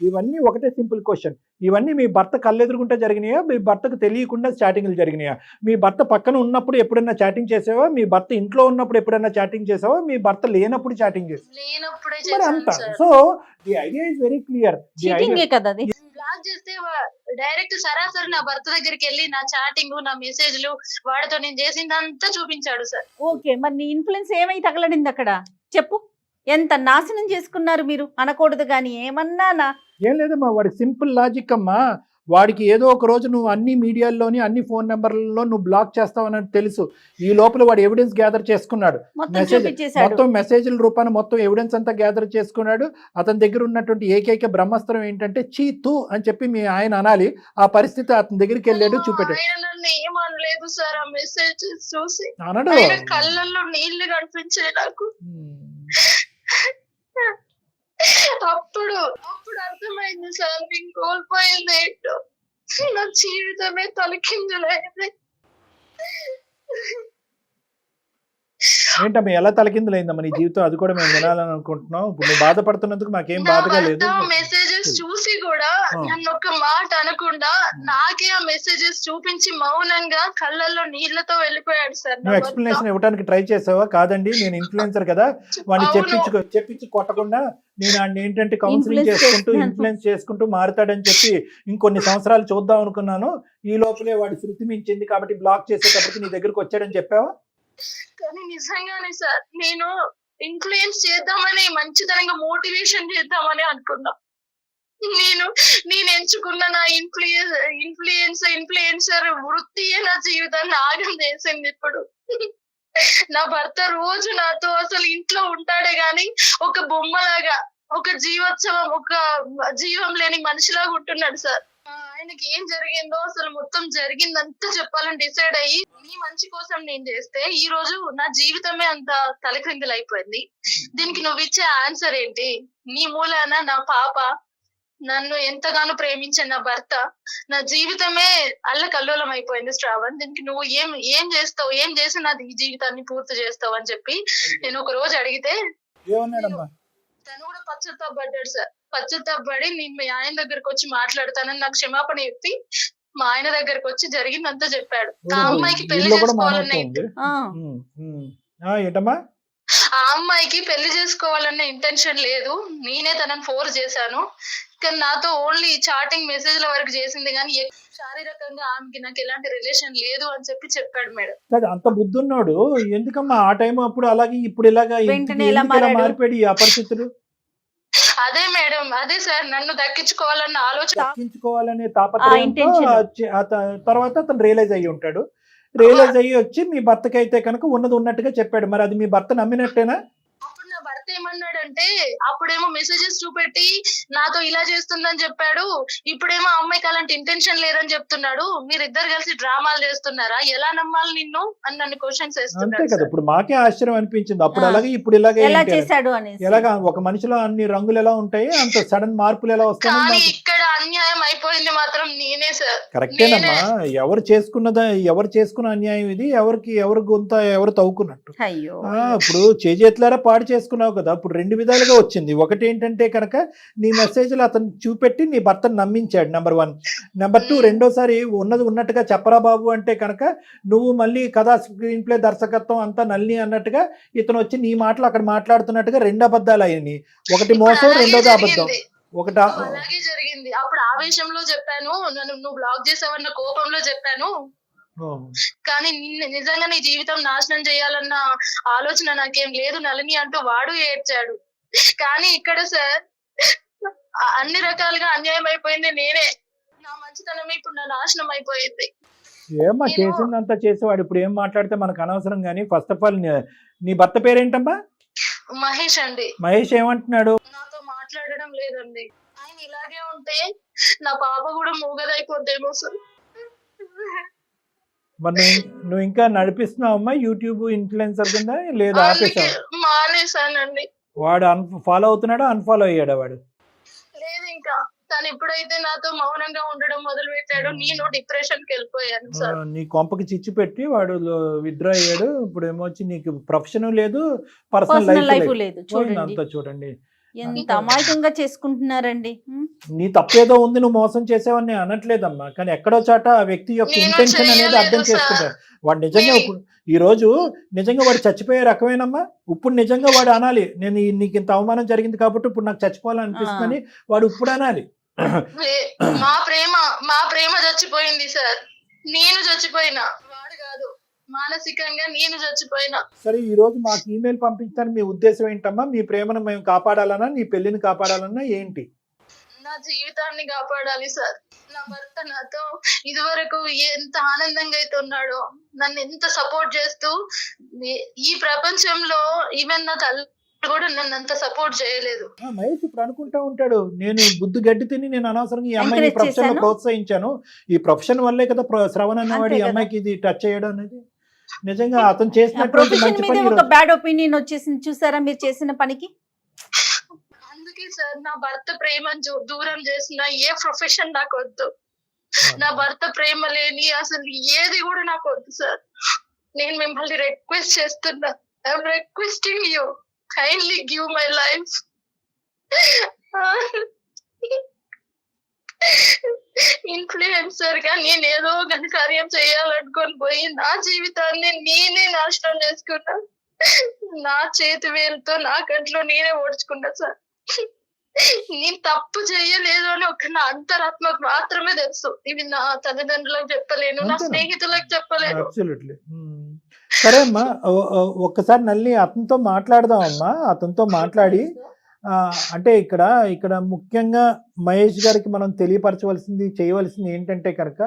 ఇవన్నీ ఒకటే సింపుల్ క్వశ్చన్. ఇవన్నీ మీ భర్త కళ్ళెదురుకుంటే జరిగినాయా, మీ భర్తకు తెలియకుండా చాటింగ్లు జరిగినాయా? మీ భర్త పక్కన ఉన్నప్పుడు ఎప్పుడైనా చాటింగ్ చేసావా? మీ భర్త ఇంట్లో ఉన్నప్పుడు ఎప్పుడైనా చాటింగ్ చేసావా? మీ భర్త లేనప్పుడు చాటింగ్ చేసావా? అంతా. So the idea is very clear. Block చేస్తే డైరెక్ట్ సరాసరి నా భర్త దగ్గరికి వెళ్ళి నా చాటింగ్, నా మెసేజ్లు, వాడితో నేను చేసిందంతా చూపించాడు సార్. ఓకే, మరి నీ ఇన్ఫ్లుయెన్స్ ఏమై తగలడింది అక్కడ చెప్పు? ఎంత నాశనం చేసుకున్నారు మీరు? అనకూడదు కానీ ఏమన్నానా? ఏం లేదమ్మా, వాడి సింపుల్ లాజిక్ అమ్మా. వాడికి ఏదో ఒక రోజు నువ్వు అన్ని మీడియాల్లోని అన్ని ఫోన్ నెంబర్లలో నువ్వు బ్లాక్ చేస్తావని తెలుసు. ఈ లోపల వాడు ఎవిడెన్స్ గ్యాదర్ చేసుకున్నాడు, మొత్తం మెసేజ్ల రూపాన్ని మొత్తం ఎవిడెన్స్ అంతా గ్యాదర్ చేసుకున్నాడు. అతని దగ్గర ఉన్నటువంటి ఏకైక బ్రహ్మాస్త్రం ఏంటంటే చీతు అని చెప్పి మీ ఆయన అనాలి. ఆ పరిస్థితి అతని దగ్గరికి వెళ్ళాడు, చూపెట్టాడు. ఏమనలేదు సార్, ఆ మెసేజ్ చూసి అనడు, కళ్ళల్లో నీళ్లు కనిపించాయి నాకు. అప్పుడు అర్థమైంది సార్, నేను కోల్పోయింది ఏంటో, నా జీవితమే తలకిందులైంది. ఏంటమ్మా ఎలా తలకిందులైందమ్మా నీ జీవితం? అది కూడా మేము వినాలని అనుకుంటున్నాం. ఇప్పుడు నువ్వు బాధపడుతున్నందుకు మాకేం బాధగా లేదు. మెసేజెస్ చూసి కూడా నన్ను ఒక మాట అనకుండా నాకే ఆ మెసేజెస్ చూపించి మౌనంగా కళ్ళల్లో నీళ్లతో వెళ్ళిపోయాడు సార్. నువ్వు ఎక్స్ప్లెనేషన్ ఇవ్వడానికి ట్రై చేసావా? కాదండి నేను ఇన్ఫ్లుయెన్సర్ కదా, వాడిని చెప్పించి కొట్టకుండా నేను ఆయన ఏంటంటే కౌన్సిలింగ్ చేసుకుంటూ ఇన్ఫ్లుయెన్స్ చేసుకుంటూ మారుతాడని చెప్పి ఇంకొన్ని సంవత్సరాలు చూద్దాం అనుకున్నాను. ఈ లోపలే వాడి శృతి మించింది కాబట్టి బ్లాక్ చేసేటప్పటికి నీ దగ్గరకు వచ్చాడని చెప్పావా? కానీ నిజంగానే సార్ నేను ఇన్ఫ్లుయెన్స్ చేద్దామని మంచితనంగా మోటివేషన్ చేద్దామని అనుకున్నా. నేను ఎంచుకున్న నా ఇన్ఫ్లుయెన్సర్ వృత్తియే నా జీవితాన్ని ఆగం చేసింది ఇప్పుడు. నా భర్త రోజు నాతో అసలు ఇంట్లో ఉంటాడే గాని ఒక బొమ్మలాగా, ఒక జీవోత్సవం, ఒక జీవం లేని మనిషిలాగా ఉంటున్నాడు సార్. ఆయనకి ఏం జరిగిందో అసలు మొత్తం జరిగిందంతా చెప్పాలని డిసైడ్ అయ్యి నీ మంచి కోసం నేను చేస్తే ఈ రోజు నా జీవితమే అంత తలక్రిందులు అయిపోయింది. దీనికి నువ్వు ఇచ్చే ఆన్సర్ ఏంటి? నీ మూలాన నా పాప, నన్ను ఎంతగానో ప్రేమించే నా భర్త, నా జీవితమే అల్లకల్లోలం అయిపోయింది శ్రావణ్. దీనికి నువ్వు ఏం చేస్తావు, ఏం చేసి నా ఈ జీవితాన్ని పూర్తి చేస్తావు అని చెప్పి నేను ఒక రోజు అడిగితే తను కూడా పశ్చాత్తాపడ్డాడు సార్. పశ్చాత్తాపడి నేను మీ ఆయన దగ్గరకు వచ్చి మాట్లాడతానని నాకు క్షమాపణ చెప్పి మా ఆయన దగ్గరకు వచ్చి జరిగిందంతా చెప్పాడు. ఆ అమ్మాయికి పెళ్లి చేసుకోవాలన్న ఏంటమ్మా ఆ అమ్మాయికి పెళ్లి చేసుకోవాలన్న ఇంటెన్షన్ లేదు, నేనే తనని ఫోర్స్ చేశాను. కానీ నాతో ఓన్లీ చాటింగ్ మెసేజ్ల వరకు చేసింది కానీ శారీరకంగా ఆమెకి నాకు ఎలాంటి రిలేషన్ లేదు అని చెప్పాడు మేడం. అంత బుద్ధున్నాడు ఎందుకమ్మా ఆ టైం అప్పుడు అలాగే ఇప్పుడు ఇలాగా మారిపోయాడు ఈ అపరిస్థితులు? అదే మేడం, అదే సార్, నన్ను దక్కించుకోవాలన్న ఆలోచన, దక్కించుకోవాలనే తాపత్రయంతో తర్వాత అతను రియలైజ్ అయ్యి ఉంటాడు. రియలైజ్ అయ్యి వచ్చి మీ భర్తకి అయితే కనుక ఉన్నది ఉన్నట్టుగా చెప్పాడు. మరి అది మీ భర్త నమ్మినట్టేనా? అప్పుడు నా భర్త ఏమన్నాడంటే, అప్పుడేమో మెసేజెస్ చూపెట్టి నాతో ఇలా చేస్తుందని చెప్పాడు, ఇప్పుడేమో అమ్మాయికి అలాంటి ఇంటెన్షన్ లేదని చెప్తున్నాడు, మీరిద్దరు కలిసి డ్రామాలు చేస్తున్నారా, ఎలా నమ్మాలి నిన్ను అని నన్ను క్వశ్చన్స్ వేస్తున్నాడు. అంతే కదా, ఇప్పుడు మాకే ఆశ్చర్యం అనిపించింది. అప్పుడు అలాగే ఇప్పుడు ఇలాగే ఎలాగా ఒక మనిషిలో అన్ని రంగులు ఎలా ఉంటాయి అంత సడన్ మార్పులు ఎలా వస్తాయి? ఇక్కడ అన్యాయం అయిపోయింది మాత్రం నేనే సార్. కరెక్టేనమ్మా, ఎవరు చేసుకున్న అన్యాయం ఇది, ఎవరు గొంత ఎవరు తవ్వుకున్నట్టు. ఇప్పుడు చేజేతులారా పాడు చేసుకున్నావు కదా. ఇప్పుడు రెండు విధాలుగా వచ్చింది. ఒకటి ఏంటంటే కనుక నీ మెసేజ్లు అతను చూపెట్టి నీ భర్తను నమ్మించాడు, నెంబర్ 1. నెంబర్ 2, రెండోసారి ఉన్నది ఉన్నట్టుగా చెప్పరా బాబు అంటే కనుక నువ్వు మళ్ళీ కథా స్క్రీన్ ప్లే దర్శకత్వం అంతా నల్లి అన్నట్టుగా ఇతను వచ్చి నీ మాటలు అక్కడ మాట్లాడుతున్నట్టుగా 2 అబద్ధాలు అయ్యాయి. ఒకటి మోసం, రెండోది అబద్ధం. అలాగే జరిగింది. అప్పుడు ఆవేశంలో చెప్పాను, నువ్వు బ్లాక్ చేసావన్న కోపంలో చెప్పాను. కానీ నిజంగా నీ జీవితం నాశనం చేయాలన్న ఆలోచన నాకేం లేదు నళిని అంటూ వాడు ఏడ్చాడు. కానీ ఇక్కడ సార్ అన్ని రకాలుగా అన్యాయం అయిపోయింది నేనే. నా మంచితనమే ఇప్పుడు నా నాశనం అయిపోయింది. ఏమ్మా చేసిందంతా చేసేవాడు ఇప్పుడు ఏం మాట్లాడితే మనకు అనవసరం. కానీ ఫస్ట్ ఆఫ్ ఆల్ నీ భర్త పేరేంటమ్మా? మహేష్ అండి. మహేష్ ఏమంటున్నాడు? నాతో మాట్లాడడం లేదండి. ఆయన ఇలాగే ఉంటే నా పాప కూడా మూగదైపోద్దేమో సార్. మరి నువ్వు ఇంకా నడిపిస్తున్నావమ్మా యూట్యూబ్ ఇన్ఫ్లుయెన్సర్ కింద? లేదా మానేసానండి. వాడు ఫాలో అవుతున్నాడా, అన్ఫాలో అయ్యాడా? వాడు లేదు, ఇంకా తను ఎప్పుడైతే నాతో మౌనంగా ఉండడం మొదలు పెట్టాడో నేను డిప్రెషన్ కి వెళ్ళిపోయాను సార్. నీ కొంపకి చిచ్చు పెట్టి వాడు విత్డ్రా అయ్యాడు. ఇప్పుడు ఏమొచ్చి నీకు ప్రొఫెషన్ లేదు, పర్సనల్ లైఫ్ లేదు. అంతా చూడండి ఎంత అమాయకంగా చేసుకుంటున్నారండి. నీ తప్పేదో ఉంది, నువ్వు మోసం చేసావని అనట్లేదమ్మా. కానీ ఎక్కడో చాట ఆ వ్యక్తి యొక్క ఇంటెన్షన్ అనేది అర్థం చేసుకుంటారు. వాడు నిజంగా ఇప్పుడు ఈ రోజు నిజంగా వాడు చచ్చిపోయే రకమేనమ్మా. ఇప్పుడు నిజంగా వాడు అనాలి, నేను నీకు ఇంత అవమానం జరిగింది కాబట్టి ఇప్పుడు నాకు చచ్చిపోవాలనిపిస్తుందని వాడు ఇప్పుడు అనాలి. మా ప్రేమ చచ్చిపోయింది సార్, నేను చచ్చిపోయినా, వాడు కాదు. మానసికంగా నేను చచ్చిపోయినా. సరే, ఈ రోజు మాకు ఈమెయిల్ పంపించాలని మీ ఉద్దేశం ఏంటమ్మా? మీ ప్రేమను మేము కాపాడాలన్నా, నీ పెళ్లిని కాపాడాలన్నా ఏంటి? నా జీవితాన్ని కాపాడాలి సార్. నా భర్త నాతో ఇదివరకు ఎంత ఆనందంగా అయితే ఉన్నాడో, నన్ను ఎంత సపోర్ట్ చేస్తూ, ఈ ప్రపంచంలో ఈవెన్ నా తల్లి కూడా నన్ను అంత సపోర్ట్ చేయలేదు. మహేష్ ఇప్పుడు అనుకుంటా ఉంటాడు, నేను బుద్ధి గడ్డి తిని నేను అనవసరంగా ఈ అమ్మాయిని ప్రొఫెషన్ లో ప్రోత్సహించాను, ఈ ప్రొఫెషన్ వల్లే కదా శ్రవణ్ అన్నవాడు ఈ అమ్మాయికి ఇది టచ్ చేయడం అనేది. నిజంగా అతను చేసినటువంటి మంచి పని ఒక బ్యాడ్ ఒపీనియన్ వచ్చేసింది చూసారా మీరు చేసిన పనికి. అందుకే సార్ నా భర్త ప్రేమను దూరం చేసిన ఏ ప్రొఫెషన్ నాకు వద్దు. నా భర్త ప్రేమ లేని అసలు ఏది కూడా నాకు వద్దు సార్. నేను మిమ్మల్ని రిక్వెస్ట్ చేస్తున్నా, I'm requesting you, kindly give my life. Influencer గా నేను ఏదో ఘనకార్యం చేయాలనుకొని పోయి నా జీవితాన్ని నేనే నాశనం చేసుకున్నా. నా చేతి వేలుతో నా కంట్లో నేనే ఓడ్చుకున్నా సార్. నేను తప్పు చేయలేదు అని ఒక నా అంతరాత్మకు మాత్రమే తెలుసు. ఇవి నా తల్లిదండ్రులకు చెప్పలేను, నా స్నేహితులకు చెప్పలేను. సరే అమ్మా, ఒక్కసారి నల్లి అతనితో మాట్లాడదామమ్మా. అతనితో మాట్లాడి అంటే ఇక్కడ ముఖ్యంగా మహేష్ గారికి మనం తెలియపరచవలసింది, చేయవలసింది ఏంటంటే కనుక,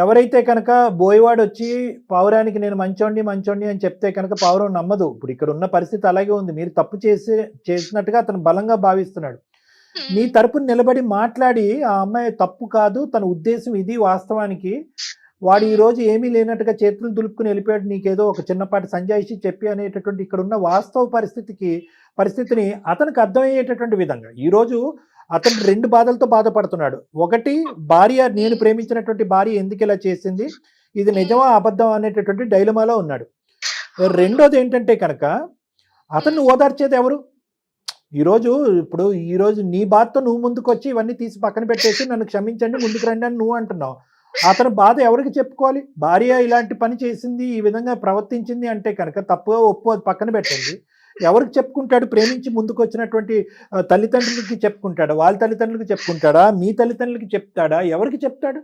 ఎవరైతే కనుక బోయవాడు వచ్చి పావురానికి నేను మంచోండి అని చెప్తే కనుక పావురం నమ్మదు. ఇప్పుడు ఇక్కడ ఉన్న పరిస్థితి అలాగే ఉంది. మీరు తప్పు చేసినట్టుగా అతను బలంగా భావిస్తున్నాడు. నీ తరపున నిలబడి మాట్లాడి ఆ అమ్మాయి తప్పు కాదు, తన ఉద్దేశం ఇది, వాస్తవానికి వాడు ఈ రోజు ఏమీ లేనట్టుగా చేతులు దులుపుకుని వెళ్ళిపోయాడు, నీకేదో ఒక చిన్నపాటి సంజాయిషి చెప్పి అనేటటువంటి ఇక్కడ ఉన్న వాస్తవ పరిస్థితిని అతనికి అర్థమయ్యేటటువంటి విధంగా ఈరోజు అతను 2 బాధలతో బాధపడుతున్నాడు. ఒకటి, భార్య, నేను ప్రేమించినటువంటి భార్య ఎందుకు ఇలా చేసింది, ఇది నిజమా అబద్ధం అనేటటువంటి డైలమాలో ఉన్నాడు. రెండోది ఏంటంటే కనుక అతన్ని ఓదార్చేది ఎవరు? ఈరోజు నీ బాధతో నువ్వు ముందుకు వచ్చి ఇవన్నీ తీసి పక్కన పెట్టేసి నన్ను క్షమించండి ముందుకు రండి అని నువ్వు అంటున్నావు. అతని బాధ ఎవరికి చెప్పుకోవాలి? భార్య ఇలాంటి పని చేసింది, ఈ విధంగా ప్రవర్తించింది అంటే కనుక తప్పుగా ఒప్పు పక్కన పెట్టండి. ఎవరికి చెప్పుకుంటాడు? ప్రేమించి ముందుకు వచ్చినటువంటి తల్లిదండ్రులకి చెప్పుకుంటాడా? వాళ్ళ తల్లిదండ్రులకి చెప్పుకుంటాడా? మీ తల్లిదండ్రులకి చెప్తాడా? ఎవరికి చెప్తాడు?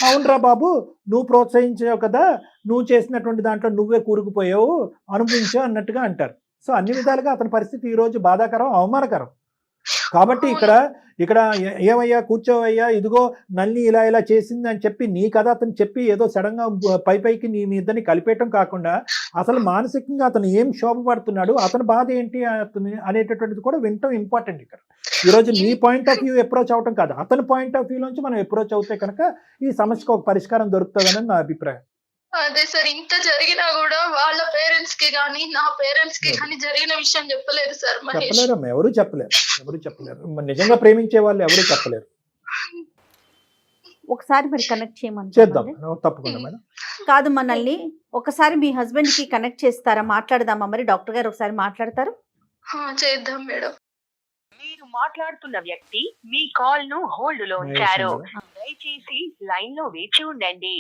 అవునరా బాబు, నువ్వు ప్రోత్సహించావు కదా, నువ్వు చేసినటువంటి దాంట్లో నువ్వే కూరుకుపోయావు, అనుభవించావు అన్నట్టుగా అంటారు. సో అన్ని విధాలుగా అతని పరిస్థితి ఈరోజు బాధాకరం, అవమానకరం. కాబట్టి ఇక్కడ ఏమయ్యా కూర్చోవయ్యా, ఇదిగో నల్ని ఇలా చేసింది అని చెప్పి నీ కథ అతను చెప్పి ఏదో సడన్గా పైకి మీ ఇద్దరిని కలిపేయటం కాకుండా అసలు మానసికంగా అతను ఏం శోభపడుతున్నాడు, అతని బాధ ఏంటి అనేటటువంటిది కూడా వినటం ఇంపార్టెంట్. ఇక్కడ ఈరోజు నీ పాయింట్ ఆఫ్ వ్యూ అప్రోచ్ అవటం కాదు, అతని పాయింట్ ఆఫ్ వ్యూ నుంచి మనం అప్రోచ్ అవుతే కనుక ఈ సమస్యకు ఒక పరిష్కారం దొరుకుతుందని నా అభిప్రాయం. అదే సార్, ఇంత జరిగినా కూడా వాళ్ళ పేరెంట్స్ కి గానీ నా పేరెంట్స్ కి గానీ జరిగిన విషయం చెప్పలేదు సార్ మహేష్. చెప్పలేరు, ఎవరు చెప్పలేరు. నిజంగా ప్రేమించే వాళ్ళు ఎవరు చెప్పలేరు. ఒకసారి మరి కనెక్ట్ చేయమని చేద్దాం, తప్పకుండా మేడం. కాదు, మనల్ని ఒకసారి మీ హస్బెండ్ కి కనెక్ట్ చేస్తారా? మాట్లాడదామా? మరి డాక్టర్ గారు ఒకసారి మాట్లాడతారు. చేద్దాం మేడం. మీరు మాట్లాడుతున్న వ్యక్తి మీ కాల్ ను హోల్డ్ లో ఉంచారు, దయచేసి లైన్ లో వేచి ఉండండి.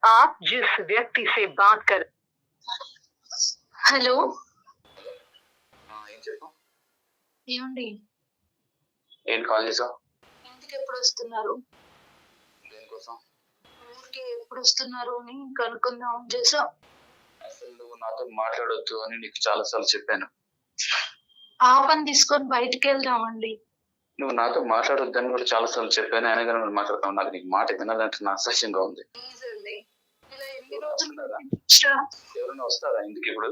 आप जिस व्यक्ति से बात कर హలో, ఏమండి ఏంటి కాల్ చేసావు? ఇంటికి ఎప్పుడు వస్తున్నారు? దేనికోసం? ఊరికి ఎప్పుడు వస్తున్నారు అని కనుక్కుందాం చేసా. అసలు నువ్వు నాతో మాట్లాడొద్దు అని నీకు చాలా సార్లు చెప్పాను. ఆ పని తీసుకొని బయటికి వెళ్దామండి. నువ్వు నాతో మాట్లాడొద్దని కూడా చాలా సార్లు చెప్పాను, అయినా కానీ నువ్వు మాట్లాడతావు. నాకు నీకు మాట వినాలంటే నా అసహ్యంగా ఉంది. ఇలా ఎన్ని రోజులు ఎవరైనా వస్తారా ఇంటికి ఇప్పుడు?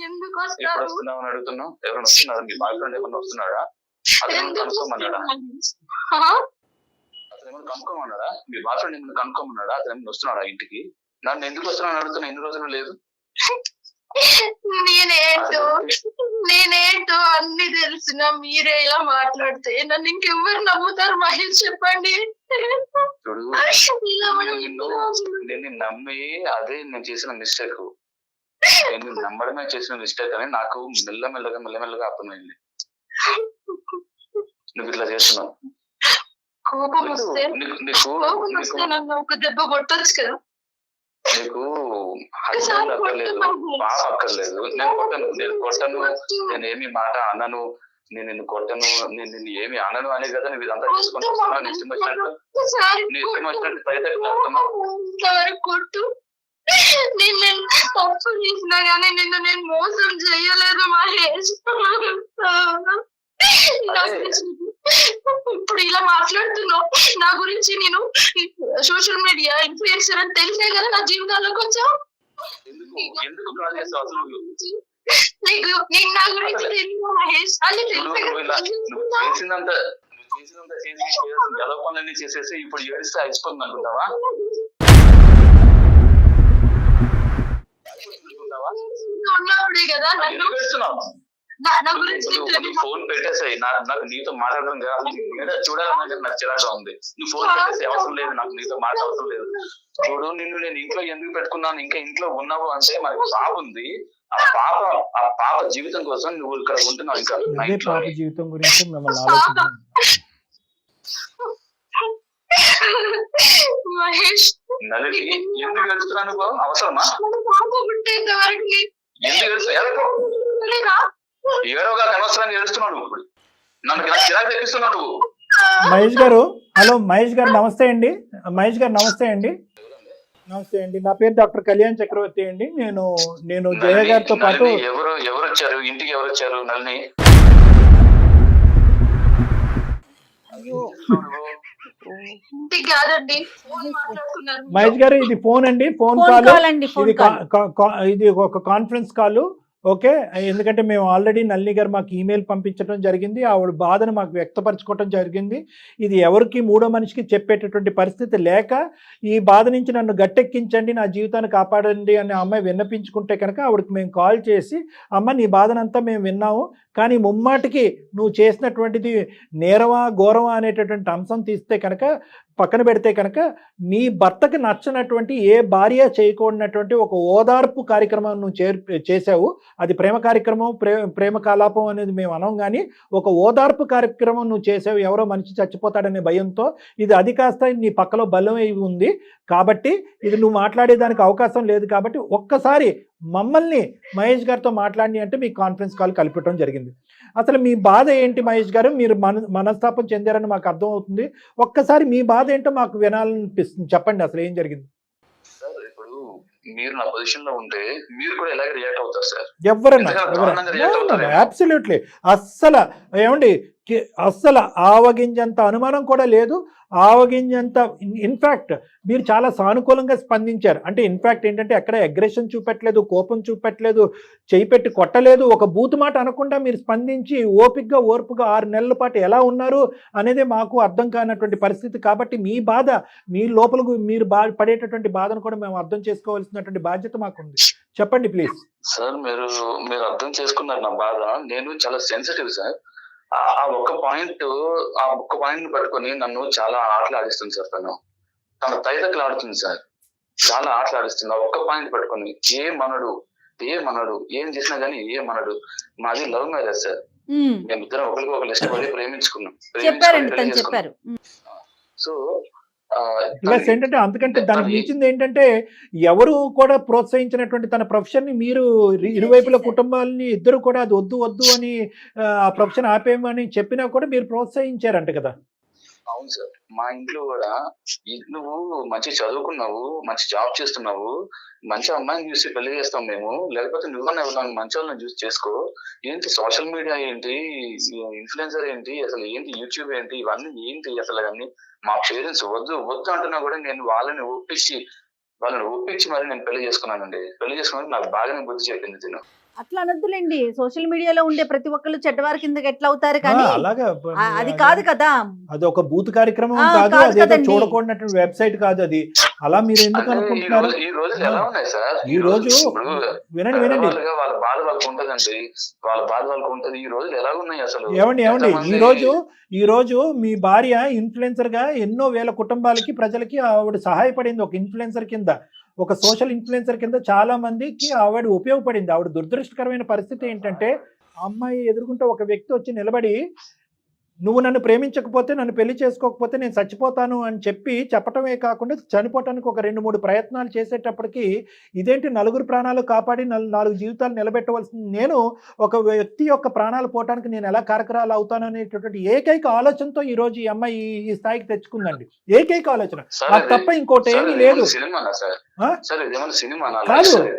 ఎందుకు ఎప్పుడు వస్తారు? వస్తున్నావు అని అడుగుతున్నావు. ఎవరైనా వస్తున్నారా? మీ బాయ్ ఫ్రెండ్ ఏమన్నా వస్తున్నాడా? అతను కనుక్కోమన్నాడా? అతను ఏమైనా కనుక్కోమన్నాడా? మీ బాయ్ ఫ్రెండ్ ఏమైనా కనుక్కోమన్నాడా? అతను ఏమైనా వస్తున్నాడా ఇంటికి? నన్ను ఎందుకు వస్తున్నాను అడుగుతున్నా, ఎన్ని రోజులు లేదు. నేనేంటో అన్ని తెలిసిన మీరే ఇలా మాట్లాడితే నన్ను ఇంకెవ్వరు నమ్ముతారు మహేష్, చెప్పండి. చూడు, నేను నమ్మి అదే నేను చేసిన మిస్టేక్, నేను నమ్మడమే చేసిన మిస్టేక్ అని నాకు మెల్లమెల్లగా అర్థమైంది. నువ్వు ఇట్లా చేస్తున్నావు. కోపం వస్తే నన్ను ఒక దెబ్బ కొట్టొచ్చు కదా. నీకు హస్బెండ్ అక్కర్లేదు, బాగా అక్కర్లేదు. నేను కొట్టను, నేను ఏమి మాట అనను, నేను నిన్ను కొట్టను, నేను నిన్ను ఏమి అనను అనే కదా నువ్వు ఇదంతా చేసుకుంటూ వస్తున్నావు. నీ ఇష్టం వచ్చినట్టు కొట్టు. నేను తప్పు చేసినా గానీ నేను మోసం చేయలేదు మహేష్. ఇప్పుడు ఇలా మాట్లాడుతున్నావు నా గురించి. నేను సోషల్ మీడియా ఇన్ఫ్లుయెన్సర్ అని తెలిసే కదా నా జీవితాల్లోకి వచ్చావు. నీకు నా గురించి తెలియదు మహేష్ అని చేసినంత ఎలా పనులన్నీ చేసేసి ఇప్పుడు ఏడిస్తే అయిపోతుంది అనుకుంటావా? ఉన్నవాడే కదా నన్ను నా గురించి ఫోన్ పెట్టేసాయి. నాకు నీతో మాట్లాడడం చూడాలన్నా నాకు చిరాగా ఉంది. నువ్వు ఫోన్ పెట్టేసి అవసరం లేదు, నాకు నీతో మాట్లాడవసరం లేదు. చూడు, నిన్ను నేను ఇంట్లో ఎందుకు పెట్టుకున్నాను, ఇంకా ఇంట్లో ఉన్నావు అంటే మనకి పాప ఉంది. ఆ పాప జీవితం కోసం నువ్వు ఇక్కడ ఉంటున్నావు. ఇంకా పాప జీవితం గురించి మహేష్, నలిని ఎందుకు గడుస్తున్నాను? అవసరమా? ఎందుకు గడుస్తా? ఏడోగా అనవసరాన్ని ఏడుస్తున్నావు నువ్వు. నన్ను ఇలా చిరాకు తెప్పిస్తున్నావు నువ్వు. మహేష్ గారు, హలో మహేష్ గారు నమస్తే అండి. మహేష్ గారు నమస్తే అండి. నమస్తే అండి, నా పేరు డాక్టర్ కళ్యాణ్ చక్రవర్తి అండి. నేను జయ గారితో పాటు ఎవరు వచ్చారు ఇంటికి? ఎవరు వచ్చారు? నల్ని ఇంటికి కాదండి, ఫోన్ మాట్లాడుతున్నారు. మహేష్ గారు ఇది ఫోన్ అండి, ఫోన్ ఫోన్ కాల్. కాల్ అండి, ఫోన్ ఇది కాల్. ఇది ఒక కాన్ఫరెన్స్ కాల్. ఓకే, ఎందుకంటే మేము ఆల్రెడీ నల్ని గారు మాకు ఈమెయిల్ పంపించడం జరిగింది, ఆవిడ బాధను మాకు వ్యక్తపరచుకోవడం జరిగింది. ఇది ఎవరికి మూడో మనిషికి చెప్పేటటువంటి పరిస్థితి లేక ఈ బాధ నుంచి నన్ను గట్టెక్కించండి, నా జీవితాన్ని కాపాడండి అని అమ్మాయి విన్నపించుకుంటే కనుక ఆవిడకి మేము కాల్ చేసి, అమ్మ నీ బాధనంతా మేము విన్నాము, కానీ ముమ్మాటికి నువ్వు చేసినటువంటిది నేరమా ఘోరమా అనేటటువంటి అంశం తీస్తే కనుక పక్కన పెడితే కనుక మీ భర్తకి నచ్చనటువంటి ఏ భార్య చేయకూడనటువంటి ఒక ఓదార్పు కార్యక్రమం నువ్వు చేసావు. అది ప్రేమ కార్యక్రమం, ప్రేమ కలాపం అనేది మేము అనం, కానీ ఒక ఓదార్పు కార్యక్రమం నువ్వు చేసావు ఎవరో మనిషి చచ్చిపోతాడనే భయంతో. అది కాస్త నీ పక్కలో బలం అయి ఉంది కాబట్టి ఇది నువ్వు మాట్లాడేదానికి అవకాశం లేదు. కాబట్టి ఒక్కసారి మమ్మల్ని మహేష్ గారితో మాట్లాడి అంటే మీకు కాన్ఫరెన్స్ కాల్ కలిపటం జరిగింది. అసలు మీ బాధ ఏంటి మహేష్ గారు? మీరు మనస్తాపం చెందారని మాకు అర్థం అవుతుంది. ఒక్కసారి మీ బాధ ఏంటో మాకు వినాలనిపిస్తుంది, చెప్పండి అసలు ఏం జరిగింది. సార్ ఇప్పుడు మీరు నా పొజిషన్ లో ఉంటే మీరు కూడా ఎలాగ రియాక్ట్ అవుతారు సార్? ఎవరన్నా అబ్సల్యూట్లీ అస్సలు ఏమండి, అస్సలు ఆవగింజంత అనుమానం కూడా లేదు. ఆవగింజంత ఇన్ఫ్యాక్ట్ మీరు చాలా సానుకూలంగా స్పందించారు. అంటే ఇన్ఫ్యాక్ట్ ఏంటంటే ఎక్కడ అగ్రెషన్ చూపెట్టలేదు, కోపం చూపెట్టలేదు, చేయి పెట్టి కొట్టలేదు, ఒక బూతు మాట అనకుండా మీరు స్పందించి ఓపికగా ఓర్పుగా 6 నెలల పాటు ఎలా ఉన్నారు అనేది మాకు అర్థం కానటువంటి పరిస్థితి. కాబట్టి మీ బాధ, మీ లోపలకు మీరు పడేటటువంటి బాధను కూడా మేము అర్థం చేసుకోవాల్సినటువంటి బాధ్యత మాకుంది. చెప్పండి ప్లీజ్. సార్ మీరు అర్థం చేసుకున్నారు నా బాధ. నేను చాలా సెన్సిటివ్ సార్. ఆ ఒక్క పాయింట్ పట్టుకొని నన్ను చాలా ఆటలాడిస్తుంది సార్. తన తైదక్కలు ఆడుతుంది సార్, చాలా ఆటలాడిస్తుంది. ఆ ఒక్క పాయింట్ పట్టుకొని ఏమనడు, ఏం చేసినా గానీ ఏమనడు. మాది లవ్ మ్యారేజ్ సార్. మేమిద్దరం ఒకరికి ఇష్టపడి ప్రేమించుకున్నాం. సో ప్లస్ ఏంటంటే అంతకంటే దానికి మించింది ఏంటంటే ఎవరు కూడా ప్రోత్సహించినటువంటి తన ప్రొఫెషన్ ని మీరు ఇరువైపుల కుటుంబాలని ఇద్దరు కూడా అది వద్దు అని ఆ ప్రొఫెషన్ ఆపేయమని చెప్పినా కూడా మీరు ప్రోత్సహించారంట కదా. అవును సార్, మా ఇంట్లో కూడా నువ్వు మంచి చదువుకున్నావు, మంచి జాబ్ చేస్తున్నావు, మంచి అమ్మాయిని చూసి పెళ్లి చేస్తాం మేము, లేకపోతే నువ్వన్నా ఎవరైనా మంచి వాళ్ళని చూసి చేసుకో. ఏంటి సోషల్ మీడియా ఏంటి, ఇన్ఫ్లుయెన్సర్ ఏంటి, అసలు ఏంటి యూట్యూబ్ ఏంటి, ఇవన్నీ ఏంటి అసలు అన్ని. మా పేరెంట్స్ వద్దు అంటున్నా కూడా నేను వాళ్ళని ఒప్పించి మరి నేను పెళ్లి చేసుకున్నానండి. పెళ్లి చేసుకున్నాక నాకు బాగానే బుద్ధి చెప్పింది తిను. అట్లా అనొద్దులేండి, సోషల్ మీడియాలో ఉండే ప్రతి ఒక్కళ్ళు చెడ్డవారి కిందకి ఎట్లా అవుతారు, కానీ అలాగా అది కాదు కదా. అది ఒక బూత్ కార్యక్రమం కాదు, అదేదో చూడకూడనటువంటి వెబ్సైట్ కాదు అది. అలా మీరు ఎందుకు అనుకుంటున్నారు? ఈ రోజులు ఎలా ఉన్నాయి సార్? ఈ రోజు వినండి వాళ్ళ బాధ వాళ్ళకు ఉంటదండి, వాళ్ళ బాధ వాళ్ళకు ఉంటది. ఈ రోజులు ఎలా ఉన్నాయి అసలు? ఏమండి ఈ రోజు మీ భార్య ఇన్ఫ్లుయెన్సర్ గా ఎన్నో వేల కుటుంబాలకి, ప్రజలకి ఆవిడ సహాయపడింది. ఒక ఇన్ఫ్లుయెన్సర్ కింద, ఒక సోషల్ ఇన్ఫ్లుయెన్సర్ కింద చాలా మందికి ఆవిడ ఉపయోగపడింది. ఆవిడ దురదృష్టకరమైన పరిస్థితి ఏంటంటే ఆ అమ్మాయి ఎదుర్కొంటే ఒక వ్యక్తి వచ్చి నిలబడి నువ్వు నన్ను ప్రేమించకపోతే, నన్ను పెళ్లి చేసుకోకపోతే నేను చచ్చిపోతాను అని చెప్పటమే కాకుండా చనిపోవటానికి ఒక 2-3 ప్రయత్నాలు చేసేటప్పటికి ఇదేంటి 4 ప్రాణాలు కాపాడి 4 జీవితాలు నిలబెట్టవలసింది నేను, ఒక వ్యక్తి యొక్క ప్రాణాలు పోవటానికి నేను ఎలా కారకరాలు అవుతాను అనేటటువంటి ఏకైక ఆలోచనతో ఈ రోజు ఈ అమ్మాయి ఈ స్థాయికి తెచ్చుకుందండి. ఏకైక ఆలోచన, అది తప్ప ఇంకోటి ఏమీ లేదు.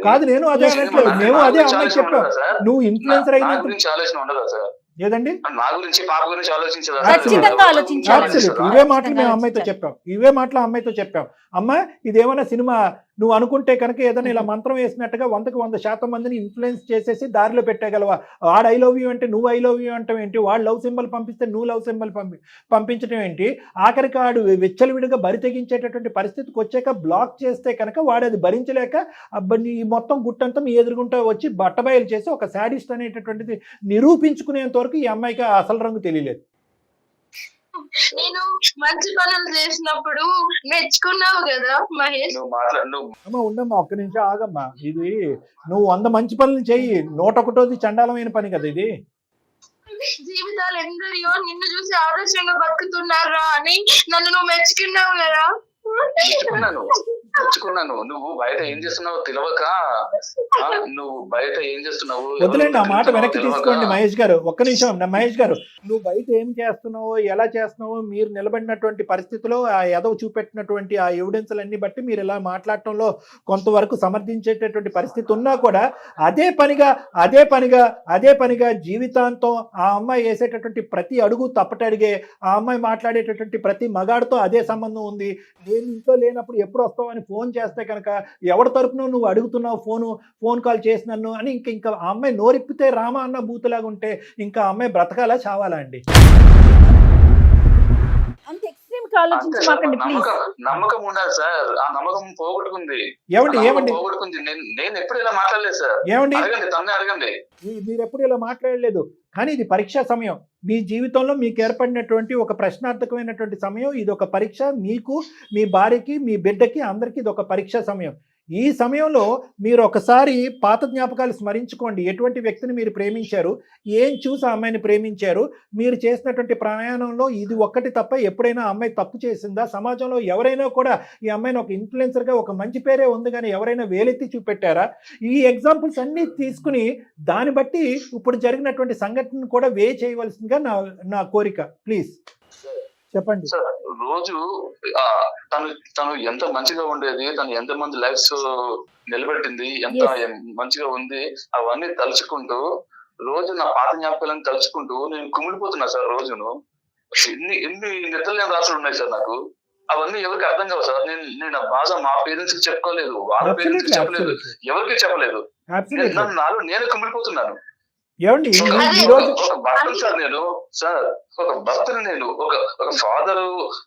కాదు నేను అదే అనట్లేదు, మేము అదే అమ్మాయి చెప్పాం. నువ్వు ఇన్ఫ్లుయెన్సర్ అయినంత ఏదండి నా గురించి, పాప గురించి ఆలోచించదా? ఇవే మాటలు మేము అమ్మాయితో చెప్పాం. అమ్మ ఇదేమన్నా సినిమా నువ్వు అనుకుంటే కనుక ఏదైనా ఇలా మంత్రం వేసినట్టుగా 100% మందిని ఇన్ఫ్లుయెన్స్ చేసేసి దారిలో పెట్టగలవా? వాడు ఐ లవ్ యూ అంటే నువ్వు ఐ లవ్ యూ అంటాం ఏంటి? వాడు లవ్ సింబల్ పంపిస్తే నువ్వు లవ్ సింబల్ పంపించడం ఏంటి? ఆఖరికి వాడు విచ్చలవిడిగా బరి తెగించేటటువంటి పరిస్థితికి వచ్చాక బ్లాక్ చేస్తే కనుక వాడు అది భరించలేక నీ మొత్తం గుట్టంతా మీ ఎదురుగుంటా వచ్చి బట్టబయలు చేసి ఒక శాడిస్ట్ అనేటటువంటిది నిరూపించుకునేంత వరకు ఈ అమ్మాయికి అసలు రంగు తెలియలేదు. నేను మంచి పనులు చేసినప్పుడు మెచ్చుకున్నావు కదా మహేష్. అమ్మా ఉండమ్మా, ఒక్క నిమిషం ఆగమ్మా. ఇది నువ్వు 100 మంచి పనులు చెయ్యి, 101ది చండాలమైన పని కదా ఇది. జీవితాలు ఎందరియో నిన్ను చూసి ఆదర్శంగా బతుకుతున్నారా అని నన్ను నువ్వు మెచ్చుకున్నావు కదా. తెచ్చుకున్నాను. నువ్వు బయట ఏం చేస్తున్నావో తెలియక, నువ్వు బయట ఏం చేస్తున్నావు వదిలేండి ఆ మాట వెనక్కి తీసుకోండి మహేష్ గారు, ఒక్క నిమిషం. మహేష్ గారు, నువ్వు బయట ఏం చేస్తున్నావో ఎలా చేస్తున్నావో మీరు నిలబడినటువంటి పరిస్థితిలో ఆ ఎదవ చూపెట్టినటువంటి ఆ ఎవిడెన్స్లన్నీ బట్టి మీరు ఇలా మాట్లాడటంలో కొంతవరకు సమర్థించేటటువంటి పరిస్థితి ఉన్నా కూడా అదే పనిగా జీవితాంతం ఆ అమ్మాయి వేసేటటువంటి ప్రతి అడుగు తప్పటడిగే, ఆ అమ్మాయి మాట్లాడేటటువంటి ప్రతి మగాడితో అదే సంబంధం ఉంది. నేను ఇంట్లో లేనప్పుడు ఎప్పుడు వస్తావని ఫోన్ చేస్తే కనుక ఎవరి తరపున నువ్వు అడుగుతున్నావు ఫోన్ కాల్ చేసి నన్ను అని ఇంకా ఆ అమ్మాయి నోరిప్పితే రామ అన్న బూతులాగా ఉంటే ఇంకా ఆ అమ్మాయి బ్రతకాలా చావాలా అండి? అంత ఎక్స్ట్రీమ్ కి ఆలోచించమాకండి ప్లీజ్. నమ్మకం ఉండాలి సార్, ఆ నమ్మకం పోగొట్టుకుంది. ఏమండి పోగొట్టుకుంది. నేను ఎప్పుడు ఇలా మాట్లాడలేదు సార్. ఏమండి అడగండి. మీరు ఎప్పుడు ఇలా మాట్లాడలేదు, కానీ ఇది పరీక్షా సమయం. మీ జీవితంలో మీకు ఏర్పడినటువంటి ఒక ప్రశ్నార్థకమైనటువంటి సమయం. ఇది ఒక పరీక్ష, మీకు, మీ భార్యకి, మీ బిడ్డకి, అందరికీ ఇది ఒక పరీక్షా సమయం. ఈ సమయంలో మీరు ఒకసారి పాత జ్ఞాపకాలు స్మరించుకోండి. ఎటువంటి వ్యక్తిని మీరు ప్రేమించారు, ఏం చూసి ఆ అమ్మాయిని ప్రేమించారు, మీరు చేసినటువంటి ప్రయాణంలో ఇది ఒక్కటి తప్ప ఎప్పుడైనా అమ్మాయి తప్పు చేసిందా? సమాజంలో ఎవరైనా కూడా ఈ అమ్మాయిని ఒక ఇన్ఫ్లుయెన్సర్గా ఒక మంచి పేరే ఉంది కానీ ఎవరైనా వేలెత్తి చూపెట్టారా? ఈ ఎగ్జాంపుల్స్ అన్నీ తీసుకుని దాన్ని బట్టి ఇప్పుడు జరిగినటువంటి సంఘటన కూడా చేయవలసిందిగా నా కోరిక. ప్లీజ్ చెప్పండి. రోజు తను ఎంత మంచిగా ఉండేది, తను ఎంత మంది లైఫ్స్ నిలబెట్టింది, ఎంత మంచిగా ఉంది, అవన్నీ తలుచుకుంటూ రోజు నా పాత జ్ఞాపకాలను తలుచుకుంటూ నేను కుమిలిపోతున్నా సార్. రోజును ఎన్ని నిద్రలేని రాత్రులు ఉన్నాయి సార్ నాకు. అవన్నీ ఎవరికి అర్థం కావు సార్. నేను ఆ బాధ మా పేరెంట్స్ కి చెప్పుకోలేదు, వాళ్ళ పేరెంట్స్ కి చెప్పలేదు, ఎవరికి చెప్పలేదు. నాలో నేను కుమిలిపోతున్నాను. ఏమండి ఒక భర్తను సార్ నేను, ఒక భర్తను నేను,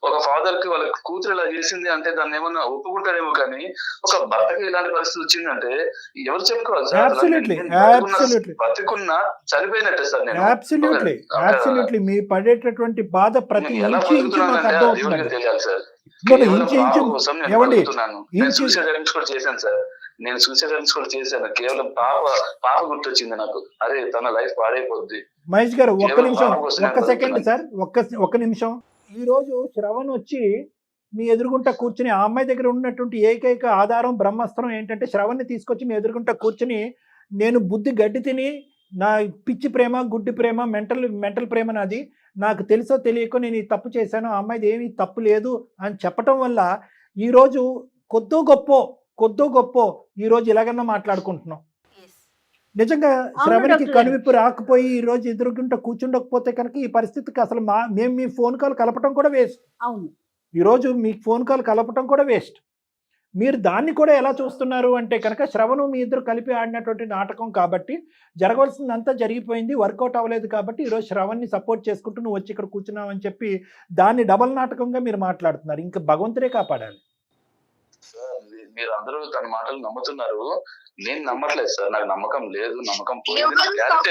ఒక ఫాదర్ కి వాళ్ళ కూతురు ఇలా చేసింది అంటే దాన్ని ఏమన్నా ఒప్పుకుంటారేమో, కానీ ఒక భర్తకి ఇలాంటి పరిస్థితి వచ్చిందంటే ఎవరు చెప్పుకోవాలి సార్? బతికున్నా చనిపోయినట్టే సార్ నేను. అబ్సల్యూట్లీ మీ పడేటటువంటి బాధ ప్రతి ఇంచు తెలియాలి సార్. నేను సూసైడ్ కూడా చేశాను. కేవలం పాప గుర్తొచ్చింది నాకు. అరే తన లైఫ్ పాడైపోద్ది. మహేష్ గారు ఒక్క నిమిషం, ఒక్క సెకండ్ సార్, ఒక్క నిమిషం. ఈ రోజు శ్రవణ్ వచ్చి మీ ఎదురుగుంటా కూర్చుని, ఆ అమ్మాయి దగ్గర ఉన్నటువంటి ఏకైక ఆధారం బ్రహ్మాస్త్రం ఏంటంటే శ్రవణ్ని తీసుకొచ్చి మీ ఎదురుగుంటా కూర్చుని, నేను బుద్ధి గడ్డి తిని, నా పిచ్చి ప్రేమ, గుడ్డి ప్రేమ, మెంటల్ ప్రేమ నాది, నాకు తెలుసో తెలియకో నేను ఈ తప్పు చేశాను, ఆ అమ్మాయిది ఏమీ తప్పు లేదు అని చెప్పటం వల్ల ఈరోజు కొద్దో గొప్ప ఈరోజు ఇలాగన్నా మాట్లాడుకుంటున్నాం. నిజంగా శ్రవణ్కి కనువిప్పు రాకపోయి ఈ రోజు ఎదురుగుంటా కూర్చుండకపోతే కనుక ఈ పరిస్థితికి అసలు మేము మీ ఫోన్ కాల్ కలపటం కూడా వేస్ట్. అవును, ఈరోజు మీకు ఫోన్ కాల్ కలపటం కూడా వేస్ట్. మీరు దాన్ని కూడా ఎలా చూస్తున్నారు అంటే కనుక శ్రవణ్ మీ ఇద్దరు కలిపి ఆడినటువంటి నాటకం కాబట్టి జరగవలసిందంతా జరిగిపోయింది, వర్కౌట్ అవ్వలేదు కాబట్టి ఈరోజు శ్రవణ్ని సపోర్ట్ చేసుకుంటూ నువ్వు వచ్చి ఇక్కడ కూర్చున్నావు అని చెప్పి దాన్ని డబల్ నాటకంగా మీరు మాట్లాడుతున్నారు. ఇంకా భగవంతుడే కాపాడాలి. మీరు అందరూ తన మాటలు నమ్ముతున్నారు, నేను నమ్మట్లేదు సార్. నాకు నమ్మకం లేదు, నమ్మకం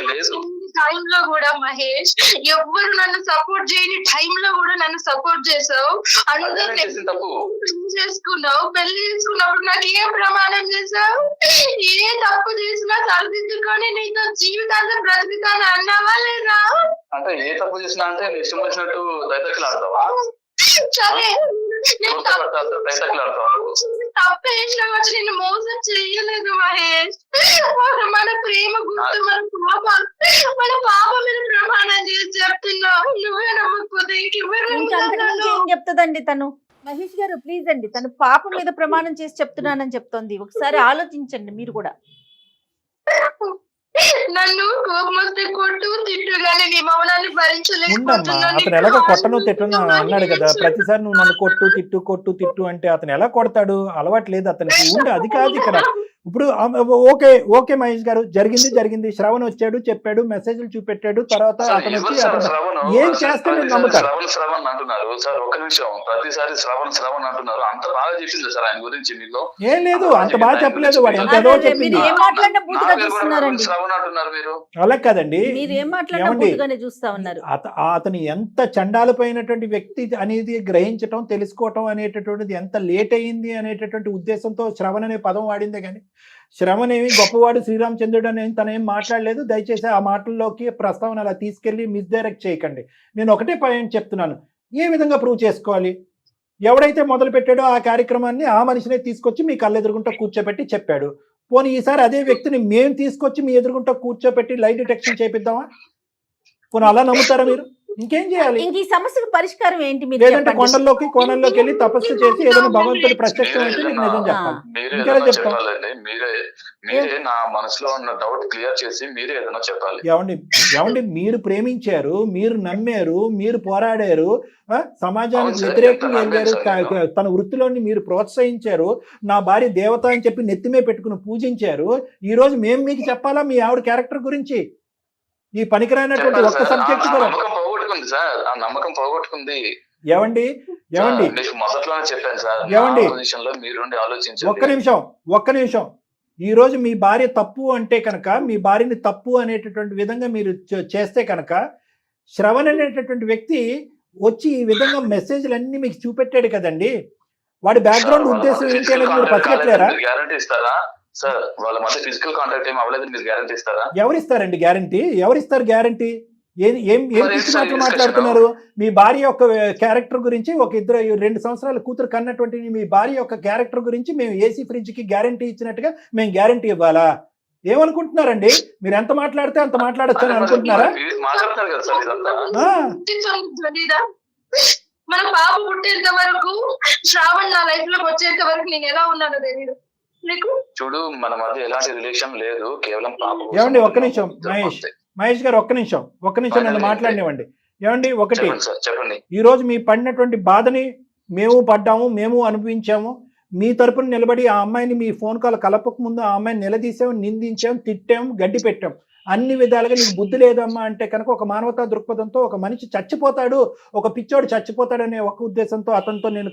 లేదు. టైంలో కూడా మహేష్, ఎవ్వరు నన్ను సపోర్ట్ చేయని టైంలో కూడా నన్ను సపోర్ట్ చేసావు. అందరూ చేసుకున్నావు, పెళ్లి చేసుకున్నప్పుడు నాకు ఏం ప్రమాణం చేసావు? ఏ తప్పు చేసినా సరిదిద్దుకొని నీతో జీవితాంతం బ్రతుకుతాను అన్నావా లేదా? అంటే ఏ తప్పు చేసినా అంటే ఇష్టం వచ్చినట్టు దైతకులు ఆడతావా? సరే, తప్పేసినా వచ్చి నేను మోసం చెయ్యలేదు మహేష్. మన ప్రేమ గుర్తు, మన పాప మీద ప్రమాణం చేసి చెప్తున్నావు. నువ్వే నమ్మకపోతే ఏం చెప్తుందండి తను? మహేష్ గారు ప్లీజ్ అండి, తను పాప మీద ప్రమాణం చేసి చెప్తున్నానని చెప్తోంది. ఒకసారి ఆలోచించండి మీరు కూడా. నన్ను కోపం వస్తే కొట్టు తిట్టు, కానీ నీ మౌనాన్ని భరించలేకపోతున్నాను. అతను ఎలాగ కొట్టను తిట్టను అన్నాడు కదా, ప్రతిసారి నువ్వు నన్ను కొట్టు అంటే అతను ఎలా కొడతాడు? అలవాటు లేదు అతనికి. ఉండే అది కాదు ఇక్కడ. ఇప్పుడు ఓకే మహేష్ గారు, జరిగింది. శ్రవణ్ వచ్చాడు, చెప్పాడు, మెసేజ్లు చూపెట్టాడు, తర్వాత అతను వచ్చి ఏం చేస్తాడు నమ్ముతారు. శ్రవణ్ అంటున్నారు సార్. ఒక్క నిమిషం, ప్రతిసారి శ్రవణ్ అంటున్నారు. అంత బాగా చెప్పింది సార్ ఆయన గురించి మీకు? ఏం లేదు, అంత బాగా చెప్పలేదు. వాడు ఎంతదో చెప్పింది. శ్రవణ్ అంటున్నారు మీరు. అలా కాదండి, అతను ఎంత చండాలిపోయినటువంటి వ్యక్తి అనేది గ్రహించటం, తెలుసుకోవటం అనేటటువంటిది ఎంత లేట్ అయింది అనేటటువంటి ఉద్దేశంతో శ్రవణ్ అనే పదం వాడిందే కానీ శ్రవణ్ ఏమి గొప్పవాడు శ్రీరామచంద్రుడు అని తనేం మాట్లాడలేదు. దయచేసి ఆ మాటల్లోకి ప్రస్తావన అలా తీసుకెళ్లి మిస్డైరెక్ట్ చేయకండి. నేను ఒకటే పాయింట్ చెప్తున్నాను, ఏ విధంగా ప్రూవ్ చేసుకోవాలి? ఎవడైతే మొదలు పెట్టాడో ఆ కార్యక్రమాన్ని ఆ మనిషినే తీసుకొచ్చి మీ కళ్ళెదురుగుంటా కూర్చోబెట్టి చెప్పాడు. పోనీ ఈసారి అదే వ్యక్తిని మేము తీసుకొచ్చి మీ ఎదురుగుంటా కూర్చోబెట్టి లై డిటెక్షన్ చేపిద్దామా? పోనీ అలా నమ్ముతారా మీరు? ఇంకేం చేయాలి? ఇంక ఈ సమస్యకు పరిష్కారం ఏంటి మీరు లేదంటే చెప్పండి. కొండల్లోకి కోణంలోకి వెళ్ళి తపస్సు చేసి ఏదైనా భగవంతుడి ప్రత్యక్షం అయితే మీకు నిజం చెప్పాలి. మీరే ఇంకేలా ఏదైనా చెప్తాం? చెప్పాలండి. మీరే నా మనసులో ఉన్న డౌట్ క్లియర్ చేసి మీరే ఏదైనా చెప్పాలి. ఏమండి మీరు ప్రేమించారు, మీరు నమ్మారు, మీరు పోరాడారు, సమాజానికి అవును సార్, వ్యతిరేకంగా ఎంత వెళ్ళారు, నమ్మాను సార్ తన వృత్తిలోని మీరు ప్రోత్సహించారు, నా భార్య దేవత అని చెప్పి నెత్తిమే పెట్టుకుని పూజించారు. ఈ రోజు మేము మీకు చెప్పాలా మీ ఆవిడ క్యారెక్టర్ గురించి? ఈ పనికిరానటువంటి చెప్పాలి ఒక్క సార్. సబ్జెక్ట్ ఆ కూడా నమ్మకం పోగొట్టుకుంది సార్, ఆ నమ్మకం పోగొట్టుకుంది. ఏమండి సార్, మీకు మొదట్లోనే చెప్పాను సార్, ఏమండి? పొజిషన్ లో మీరుండి ఒక్క ఆలోచించండి. నిమిషం ఈ రోజు మీ భార్య తప్పు అంటే కనుక, మీ భార్యని తప్పు అనేటటువంటి విధంగా మీరు చేస్తే కనుక, శ్రవణ్ అనేటటువంటి వ్యక్తి వచ్చి ఈ విధంగా మెసేజ్లు అన్ని మీకు చూపెట్టాడు కదండి. వాడి బ్యాక్గ్రౌండ్ ఉద్దేశం ఏంటి అనేది మీరు పసిగట్టలేరా? గ్యారంటీ ఇస్తారా సార్? వాళ్ళ మధ్య ఫిజికల్ కాంటాక్ట్ ఏం అవ్వలేదు, మీరు గ్యారంటీ ఇస్తారా? ఎవరిస్తారండి గ్యారంటీ? ఎవరిస్తారు గ్యారంటీ? ఏం మరి పిచ్చి ఏంటి మాటలు సార్ మాట్లాడుతున్నారు? మీ భార్య యొక్క క్యారెక్టర్ గురించి, ఒక 2 సంవత్సరాల కూతురు కన్నటువంటి మీ భార్య యొక్క క్యారెక్టర్ గురించి మేము ఏసీ ఫ్రిడ్జ్ కి గ్యారంటీ ఇచ్చినట్టుగా మేము గ్యారంటీ ఇవ్వాలా? ఏమనుకుంటున్నారండి? మీరు ఎంత మాట్లాడితే అంత మాట్లాడచ్చు అని అనుకుంటున్నారా? మీరు మాట్లాడుతున్నారు కదా సార్ ఇదంతా. ఆ, మన పాప పుట్టేంత వరకు, శ్రావణ్ నా లైఫ్ లోకి వచ్చేంత వరకు నేను ఎలా ఉన్నానో తెలియదు నీకు. చూడు, మన మధ్య ఎలాంటి రిలేషన్ లేదు, కేవలం పాప కోసం ఏమండి ఒక్క నిమిషం ఇద్దరం మహేష్ అంతే. మహేష్ గారు ఒక్క నిమిషం నన్ను మాట్లాడినివ్వండి. ఏమండి ఒకటి, చెప్పండి సార్, చెప్పండి. ఈ రోజు మీ పడినటువంటి బాధని మేము పడ్డాము, మేము అనుభవించాము. మీ తరపున నిలబడి ఆ అమ్మాయిని మీ ఫోన్ కాల్ కలపక ముందు ఆ అమ్మాయిని నిలదీసాం, నిందించాం, తిట్టాం, గడ్డి పెట్టాం. అన్ని విధాలుగా నీకు బుద్ధి లేదమ్మా అంటే కనుక, ఒక మానవతా దృక్పథంతో ఒక మనిషి చచ్చిపోతాడు, ఒక పిచ్చోడు చచ్చిపోతాడు అనే ఒక ఉద్దేశంతో అతనితో నేను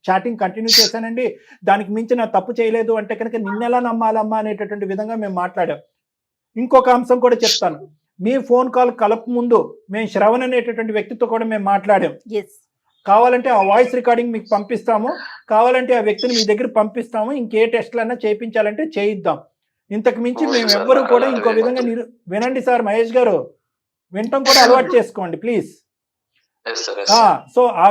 చాటింగ్ కంటిన్యూ చేశానండి. దానికి మించి నా తప్పు చేయలేదు అంటే కనుక నిన్నెలా నమ్మాలమ్మా అనేటటువంటి విధంగా మేము మాట్లాడాం. ఇంకొక అంశం కూడా చెప్తాను. మీ ఫోన్ కాల్ కలప ముందు మేము శ్రవణ్ అనేటటువంటి వ్యక్తితో కూడా మేము మాట్లాడాం. కావాలంటే ఆ వాయిస్ రికార్డింగ్ మీకు పంపిస్తాము, కావాలంటే ఆ వ్యక్తిని మీ దగ్గర పంపిస్తాము. ఇంకే టెస్ట్లన్నా చేయించాలంటే చేయిద్దాం. ఇంతకు మించి మేము ఎవ్వరూ కూడా ఇంకో విధంగా వినండి సార్, మహేష్ గారు వినటం కూడా అలవాటు చేసుకోండి ప్లీజ్. సో ఆ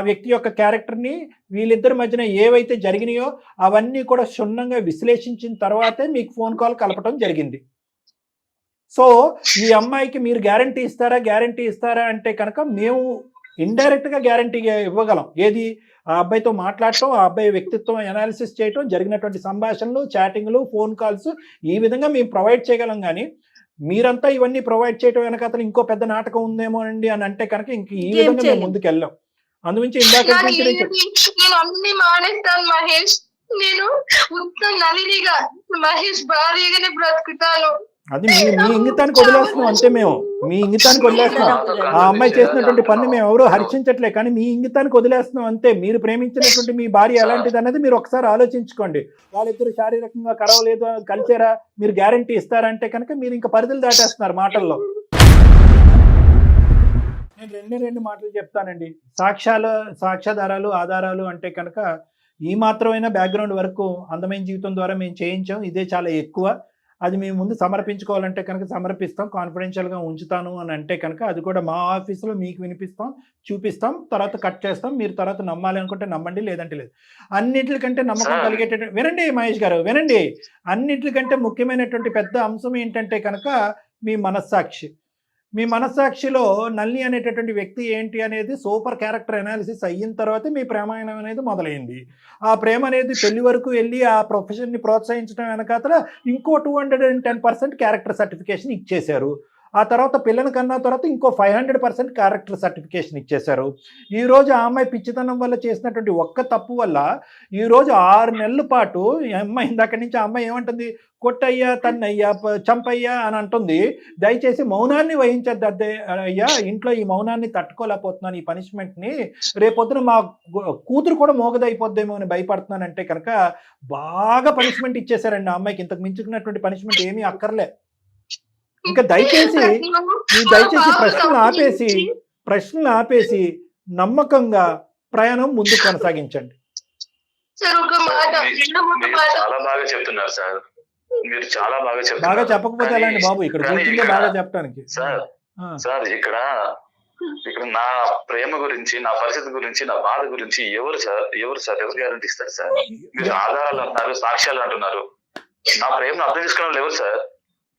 వ్యక్తి యొక్క క్యారెక్టర్ని, వీళ్ళిద్దరి మధ్యన ఏవైతే జరిగినాయో అవన్నీ కూడా క్షుణ్ణంగా విశ్లేషించిన తర్వాతే మీకు ఫోన్ కాల్ కలపటం జరిగింది. సో ఈ అమ్మాయికి మీరు గ్యారంటీ ఇస్తారా అంటే కనుక మేము ఇండైరెక్ట్ గా గ్యారంటీ ఇవ్వగలం. ఏది? ఆ అబ్బాయితో మాట్లాడటం, ఆ అబ్బాయి వ్యక్తిత్వం అనాలిసిస్ చేయటం, జరిగినటువంటి సంభాషణలు, చాటింగ్లు, ఫోన్ కాల్స్, ఈ విధంగా మేము ప్రొవైడ్ చేయగలం. కానీ మీరంతా ఇవన్నీ ప్రొవైడ్ చేయటం వెనక అతను ఇంకో పెద్ద నాటకం ఉందేమో అండి అని అంటే కనుక ఇంక ఈ విధంగా మేము ముందుకు వెళ్ళాం. అందుగురించి ఇందాక నేను అన్ని మానేస్తాను మహేష్. నేను ఉత్తమ నలినిగా మహేష్ భారీగానే బ్రతుకుతాను. అది మీ ఇంగితానికి వదిలేస్తున్నాం అంతే. మేము మీ ఇంగితానికి వదిలేస్తున్నాం. ఆ అమ్మాయి చేసినటువంటి పని మేము ఎవరు హర్షించట్లే, కానీ మీ ఇంగితానికి వదిలేస్తున్నాం అంతే. మీరు ప్రేమించినటువంటి మీ భార్య ఎలాంటిది అనేది మీరు ఒకసారి ఆలోచించుకోండి. వాళ్ళిద్దరు శారీరకంగా కలవలేదు, కలిసారా, మీరు గ్యారంటీ ఇస్తారంటే కనుక మీరు ఇంకా పరిధులు దాటేస్తున్నారు మాటల్లో. నేను రెండు మాటలు చెప్తానండి. సాక్ష్యాధారాలు, ఆధారాలు అంటే కనుక ఈ మాత్రమైనా బ్యాక్గ్రౌండ్ వరకు అందమైన జీవితం ద్వారా మేము చేయించాం. ఇదే చాలా ఎక్కువ. అది మేము ముందు సమర్పించుకోవాలంటే కనుక సమర్పిస్తాం, కాన్ఫిడెన్షియల్గా ఉంచుతాను అని అంటే కనుక అది కూడా మా ఆఫీసులో మీకు వినిపిస్తాం, చూపిస్తాం, తర్వాత కట్ చేస్తాం. మీరు తర్వాత నమ్మాలి అనుకుంటే నమ్మండి, లేదంటే లేదు. అన్నింటికంటే నమ్మకం కలిగేటటువంటి, వినండి మహేష్ గారు వినండి, అన్నింటికంటే ముఖ్యమైనటువంటి పెద్ద అంశం ఏంటంటే కనుక మీ మనస్సాక్షి. మీ మనస్సాక్షిలో నల్లి అనేటటువంటి వ్యక్తి ఏంటి అనేది సూపర్ క్యారెక్టర్ అనాలిసిస్ అయిన తర్వాతే మీ ప్రేమాయణం అనేది మొదలైంది. ఆ ప్రేమ అనేది పెళ్లి వరకు వెళ్ళి ఆ ప్రొఫెషన్ని ప్రోత్సహించడం వెనకాతల ఇంకో 210% క్యారెక్టర్ సర్టిఫికేషన్ ఇచ్చేశారు. ఆ తర్వాత పిల్లని కన్నా తర్వాత ఇంకో 500% క్యారెక్టర్ సర్టిఫికేషన్ ఇచ్చేశారు. ఈరోజు ఆ అమ్మాయి పిచ్చితనం వల్ల చేసినటువంటి ఒక్క తప్పు వల్ల ఈరోజు 6 నెలల పాటు అమ్మాయి ఇందాక నుంచి ఆ అమ్మాయి ఏమంటుంది? కొట్టయ్యా, తన్నయ్యా, చంపయ్యా అని అంటుంది. దయచేసి మౌనాన్ని వహించద్దు అయ్యా, ఇంట్లో ఈ మౌనాన్ని తట్టుకోలేకపోతున్నాను, ఈ పనిష్మెంట్ని. రేపొద్దున మా కూతురు కూడా మోగదైపోద్దేమో అని భయపడుతున్నానంటే కనుక బాగా పనిష్మెంట్ ఇచ్చేశారండి ఆ అమ్మాయికి. ఇంతకు మించుకున్నటువంటి పనిష్మెంట్ ఏమీ అక్కర్లే. ఇంకా దయచేసి ప్రశ్నలు ఆపేసి నమ్మకంగా ప్రయాణం ముందు కొనసాగించండి. చాలా బాగా చెప్తున్నారు సార్, మీరు చాలా బాగా చెప్తున్నారు. బాగా చెప్పకపోతే ఎలా అండి బాబు, ఇక్కడ కూర్చుంటే బాగా చెప్పడానికి. సార్ ఇక్కడ ఇక్కడ నా ప్రేమ గురించి, నా పరిస్థితి గురించి, నా బాధ గురించి ఎవరు గ్యారంటీ ఇస్తారు సార్? మీరు ఆధారాలు అంటున్నారు, సాక్ష్యాలు అంటున్నారు. నా ప్రేమను అర్థం చేసుకునే వాళ్ళు ఎవరు సార్?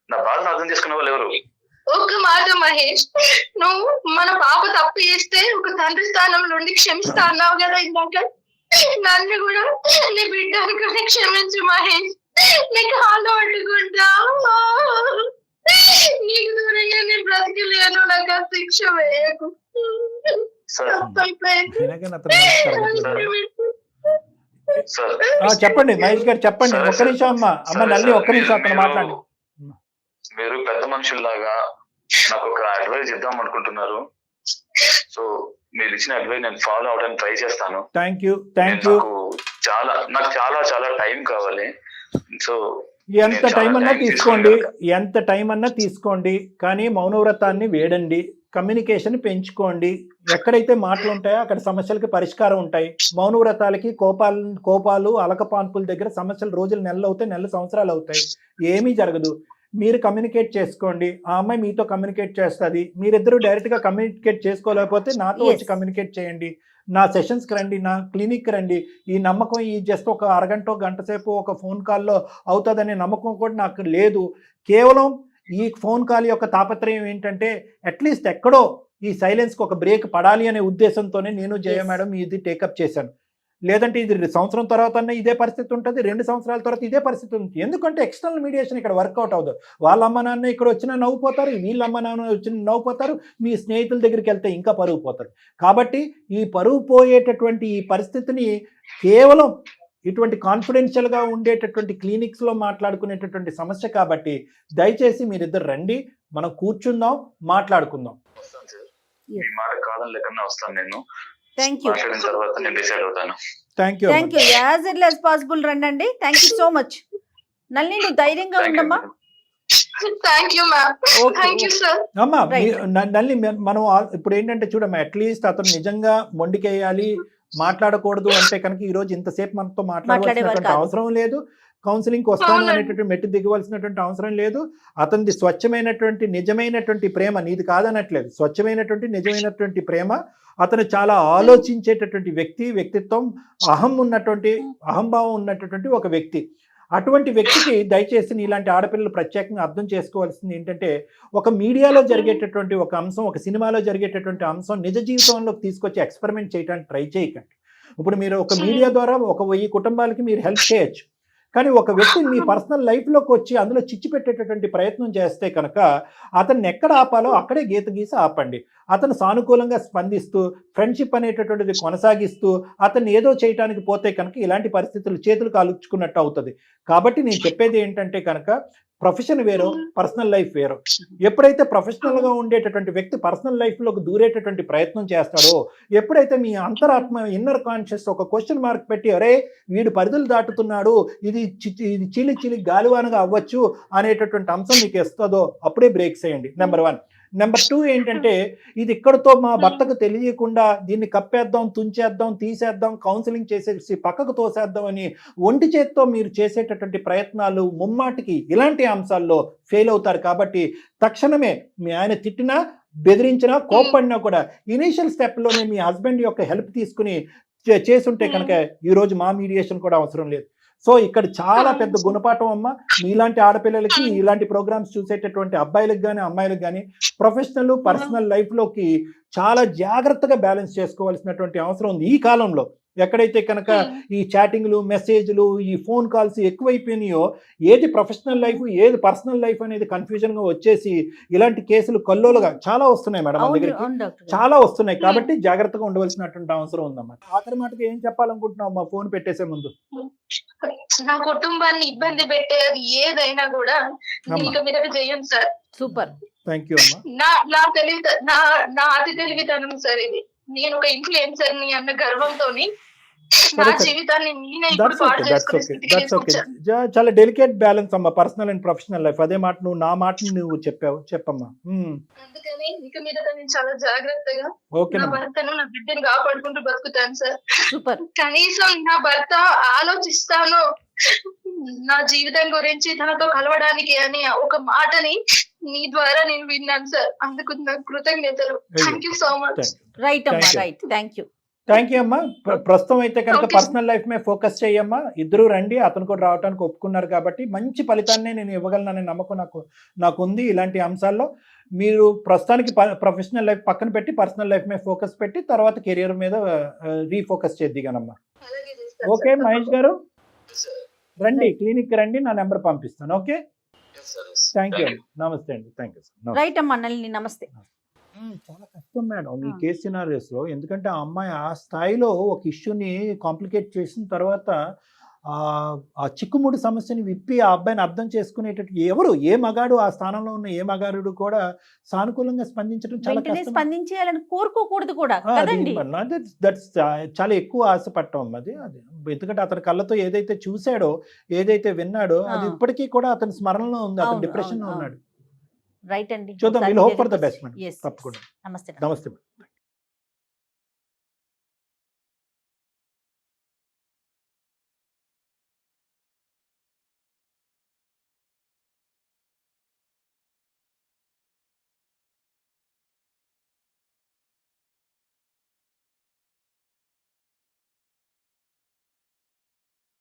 నా బాధను అర్థం చేసుకునే వాళ్ళు ఎవరు? ఒక మాట మహేష్, నువ్వు మన పాప తప్పు చేస్తే ఒక తండ్రి స్థానం నుండి క్షమిస్తా అన్నావు కదా ఇందాక. నన్ను కూడా నీ బిడ్డ అనుకుని క్షమించు మహేష్. నీకు హాలో అడ్డుకుంటా, నీకు దూరంగా నేను బ్రతికలేను. నాకు ఆ శిక్ష వేయకు. చెప్పండి మహేష్ గారు, చెప్పండి. ఒక్క నిమిషం అమ్మ నల్లి, ఒక్క నిమిషం అతను మాట్లాడి. మీరు పెద్ద మనుషుల్లాగా నాకు ఒక అడ్వైజ్ ఇద్దాం అనుకుంటున్నారు. సో మీరు ఇచ్చిన అడ్వైజ్ నేను ఫాలో అవడానికి ట్రై చేస్తాను. Thank you. నాకు చాలా టైం కావాలి. సో ఎంత టైం అన్నా తీసుకోండి, కానీ మౌనవ్రతాన్ని వేడండి, కమ్యూనికేషన్ పెంచుకోండి. ఎక్కడైతే మాటలు ఉంటాయో అక్కడ సమస్యలకి పరిష్కారం ఉంటాయి. మౌనవ్రతాలకి కోపాలు అలకపాన్పుల దగ్గర సమస్యలు రోజులు నెలలు అవుతాయి, నెలలు సంవత్సరాలు అవుతాయి, ఏమీ జరగదు. మీరు కమ్యూనికేట్ చేసుకోండి, ఆ అమ్మాయి మీతో కమ్యూనికేట్ చేస్తుంది. మీరిద్దరూ డైరెక్ట్ గా కమ్యూనికేట్ చేసుకోలేకపోతే నాతో వచ్చి కమ్యూనికేట్ చేయండి. నా సెషన్స్కి రండి, నా క్లినిక్కి రండి. ఈ నమ్మకం ఈ జస్ట్ ఒక అరగంట గంట సేపు ఒక ఫోన్ కాల్లో అవుతుందనే నమ్మకం కూడా నాకు లేదు. కేవలం ఈ ఫోన్ కాల్ యొక్క తాపత్రయం ఏంటంటే అట్లీస్ట్ ఎక్కడో ఈ సైలెన్స్కి ఒక బ్రేక్ పడాలి అనే ఉద్దేశంతోనే నేను జయ మేడం ఇది టేకప్ చేశాను. లేదంటే ఇది సంవత్సరం తర్వాత ఇదే పరిస్థితి ఉంటుంది, 2 సంవత్సరాల తర్వాత ఇదే పరిస్థితి ఉంటుంది. ఎందుకంటే ఎక్స్టర్నల్ మీడియేషన్ ఇక్కడ వర్కౌట్ అవ్వదు. వాళ్ళ అమ్మ నాన్న ఇక్కడ వచ్చినా నవ్వుపోతారు, వీళ్ళ అమ్మ నాన్న వచ్చిన నవ్వుపోతారు, మీ స్నేహితుల దగ్గరికి వెళ్తే ఇంకా పరువు పోతారు. కాబట్టి ఈ పరువు పోయేటటువంటి ఈ పరిస్థితిని కేవలం ఇటువంటి కాన్ఫిడెన్షియల్గా ఉండేటటువంటి క్లినిక్స్లో మాట్లాడుకునేటటువంటి సమస్య. కాబట్టి దయచేసి మీరిద్దరు రండి, మనం కూర్చుందాం, మాట్లాడుకుందాం. యాజ్ ఎర్లీ యాజ్ పాసిబుల్ రండి. Thank you so much. నల్లి నువ్వు ధైర్యంగా ఉండమ్మా. అమ్మా నల్లి, మనం ఇప్పుడు ఏంటంటే చూడమ్మా, అట్లీస్ట్ అతను నిజంగా మొండికేయాలి, మాట్లాడకూడదు అంటే కనుక ఈ రోజు ఇంతసేపు మనతో మాట్లాడవలసినటువంటి అవసరం లేదు. కౌన్సిలింగ్ వస్తాను అనేటువంటి మెట్టు దిగవలసినటువంటి అవసరం లేదు. అతనిది స్వచ్ఛమైనటువంటి నిజమైనటువంటి ప్రేమ, నీది కాదనట్లేదు, స్వచ్ఛమైనటువంటి నిజమైనటువంటి ప్రేమ. అతను చాలా ఆలోచించేటటువంటి వ్యక్తిత్వం, అహంభావం ఉన్నటువంటి ఒక వ్యక్తి. అటువంటి వ్యక్తికి దయచేసి ఇలాంటి ఆడపిల్లలు ప్రత్యేకంగా అర్థం చేసుకోవాల్సింది ఏంటంటే, ఒక మీడియాలో జరిగేటటువంటి ఒక అంశం, ఒక సినిమాలో జరిగేటటువంటి అంశం నిజ జీవితంలోకి తీసుకొచ్చి ఎక్స్పెరిమెంట్ చేయడానికి ట్రై చేయకండి. ఇప్పుడు మీరు ఒక మీడియా ద్వారా 1000 కుటుంబాలకి మీరు హెల్ప్ చేయొచ్చు, కానీ ఒక వ్యక్తిని మీ పర్సనల్ లైఫ్లోకి వచ్చి అందులో చిచ్చు పెట్టేటటువంటి ప్రయత్నం చేస్తే కనుక అతన్ని ఎక్కడ ఆపాలో అక్కడే గీత గీసి ఆపండి. అతను సానుకూలంగా స్పందిస్తూ ఫ్రెండ్షిప్ అనేటటువంటిది కొనసాగిస్తూ అతన్ని ఏదో చేయడానికి పోతే కనుక ఇలాంటి పరిస్థితులు చేతులు కాలుచుకున్నట్టు అవుతుంది. కాబట్టి నేను చెప్పేది ఏంటంటే కనుక ప్రొఫెషన్ వేరో, పర్సనల్ లైఫ్ వేరో. ఎప్పుడైతే ప్రొఫెషనల్గా ఉండేటటువంటి వ్యక్తి పర్సనల్ లైఫ్లోకి దూరేటటువంటి ప్రయత్నం చేస్తాడో, ఎప్పుడైతే మీ అంతరాత్మ ఇన్నర్ కాన్షియస్ ఒక క్వశ్చన్ మార్క్ పెట్టి అరే వీడు పరిధులు దాటుతున్నాడు, ఇది చిలి గాలివానగా అవ్వచ్చు అనేటటువంటి అంశం మీకు ఇస్తుందో అప్పుడే బ్రేక్ చేయండి. నెంబర్ 1. నెంబర్ 2 ఏంటంటే, ఇది ఇక్కడతో మా భర్తకు తెలియకుండా దీన్ని కప్పేద్దాం, తుంచేద్దాం, తీసేద్దాం, కౌన్సిలింగ్ చేసేసి పక్కకు తోసేద్దాం అని ఒంటి చేత్తో మీరు చేసేటటువంటి ప్రయత్నాలు ముమ్మాటికి ఇలాంటి అంశాల్లో ఫెయిల్ అవుతారు. కాబట్టి తక్షణమే మీ ఆయన తిట్టినా, బెదిరించినా, కోప్పడినా కూడా ఇనీషియల్ స్టెప్లోనే మీ హస్బెండ్ యొక్క హెల్ప్ తీసుకుని చేసుంటే కనుక ఈరోజు మా మీడియేషన్ కూడా అవసరం లేదు. సో ఇక్కడ చాలా పెద్ద గుణపాఠం అమ్మ. మీలాంటి ఆడపిల్లలకి, ఇలాంటి ప్రోగ్రామ్స్ చూసేటటువంటి అబ్బాయిలకు కానీ అమ్మాయిలకు కానీ ప్రొఫెషనల్ పర్సనల్ లైఫ్లోకి చాలా జాగ్రత్తగా బ్యాలెన్స్ చేసుకోవాల్సినటువంటి అవసరం ఉంది ఈ కాలంలో. ఎక్కడైతే కనుక ఈ చాటింగ్లు, మెసేజ్లు, ఈ ఫోన్ కాల్స్ ఎక్కువైపోయినాయో, ఏది ప్రొఫెషనల్ లైఫ్ ఏది పర్సనల్ లైఫ్ అనేది కన్ఫ్యూజన్గా వచ్చేసి ఇలాంటి కేసులు కల్లోలుగా చాలా వస్తున్నాయి మేడం, మన దగ్గరికి చాలా వస్తున్నాయి. కాబట్టి జాగ్రత్తగా ఉండవలసినటువంటి అవసరం ఉందమ్మా. ఆఖరి మాటకి ఏం చెప్పాలనుకుంటున్నావు అమ్మా ఫోన్ పెట్టేసే ముందు? నా కుటుంబాన్ని ఇబ్బంది పెట్టేది ఏదైనా కూడా ఇంకా మీరు చేయను సార్. సూపర్, థ్యాంక్ యూ అమ్మా. నా అతి తెలివితనం సార్ ఇది. నేను ఒక ఇన్ఫ్లుయెన్సర్ ని అన్న గర్వంతోని నా జీవితాన్ని నేనే ఇప్పుడు పాడు చేసుకుని. చాలా డెలికేట్ బ్యాలెన్స్ అమ్మా, పర్సనల్ అండ్ ప్రొఫెషనల్ లైఫ్. అదే మాట నా మాటను నువ్వు చెప్పమ్మా. అందుకని ఇక మీద నేను చాలా జాగ్రత్తగా నా భర్తను, నా బిడ్డను కాపాడుకుంటూ బతుకుతాను సార్. సూపర్. కనీసం నా భర్త ఆలోచిస్తాను నా జీవితం గురించి తనతో కలవడానికి అని ఒక మాటని మీ ద్వారా నేను విన్నాను సార్, అందుకు నాకు కృతజ్ఞతలు. Thank you so much. Right అమ్మా, Thank you. Right, thank you. Thank you అమ్మా. ప్రస్తుతం అయితే కనుక Okay. పర్సనల్ లైఫ్ మీద ఫోకస్ చేయమ్మా. ఇద్దరు రండి, అతను కూడా రావడానికి ఒప్పుకున్నారు కాబట్టి మంచి ఫలితాన్ని నేను ఇవ్వగలననే నమ్మకం నాకు ఉంది. ఇలాంటి అంశాల్లో మీరు ప్రస్తుతానికి ప్రొఫెషనల్ లైఫ్ పక్కన పెట్టి పర్సనల్ లైఫ్ మీద ఫోకస్ పెట్టి తర్వాత కెరియర్ మీద రీఫోకస్ చేద్దిగానమ్మా. అలాగే చేస్తాను ఓకే సార్. మహేష్ గారు, రండి క్లినిక్ రండి, నా నెంబర్ పంపిస్తాను. Okay, thank you. నమస్తే అండి, థ్యాంక్ యూ. రైట్ అమ్మా నళిని, నమస్తే. చాలా కష్టం మేడం ఈ ఆ. కేసు సినారియోస్ లో. ఎందుకంటే ఆ అమ్మాయి ఆ స్థాయిలో ఒక ఇష్యూని కాంప్లికేట్ చేసిన తర్వాత ఆ చిక్కుముడి సమస్యని విప్పి ఆ అబ్బాయిని అర్థం చేసుకునేటట్టు ఎవరు, ఏ మగాడు ఆ స్థానంలో ఉన్న ఏ మగాడు కూడా సానుకూలంగా స్పందించడం చాలా వెంటనే కష్టం. స్పందించేయాలని కోరుకోకూడదు కూడా కదండి. దట్స్ చాలా ఎక్కువ ఆశపడటం అది. ఎందుకంటే అతని కళ్ళతో ఏదైతే చూశాడో, ఏదైతే విన్నాడో అది ఇప్పటికీ కూడా అతని స్మరణలో ఉంది. అతను అవును, డిప్రెషన్ లో అవును, ఉన్నాడు. రైట్ అండి. చూద్దాం, ఒకసారి we'll hope for the మీరు- best, madam. Yes, yes. తప్పకుండా. నమస్తే. నమస్తే మేడం.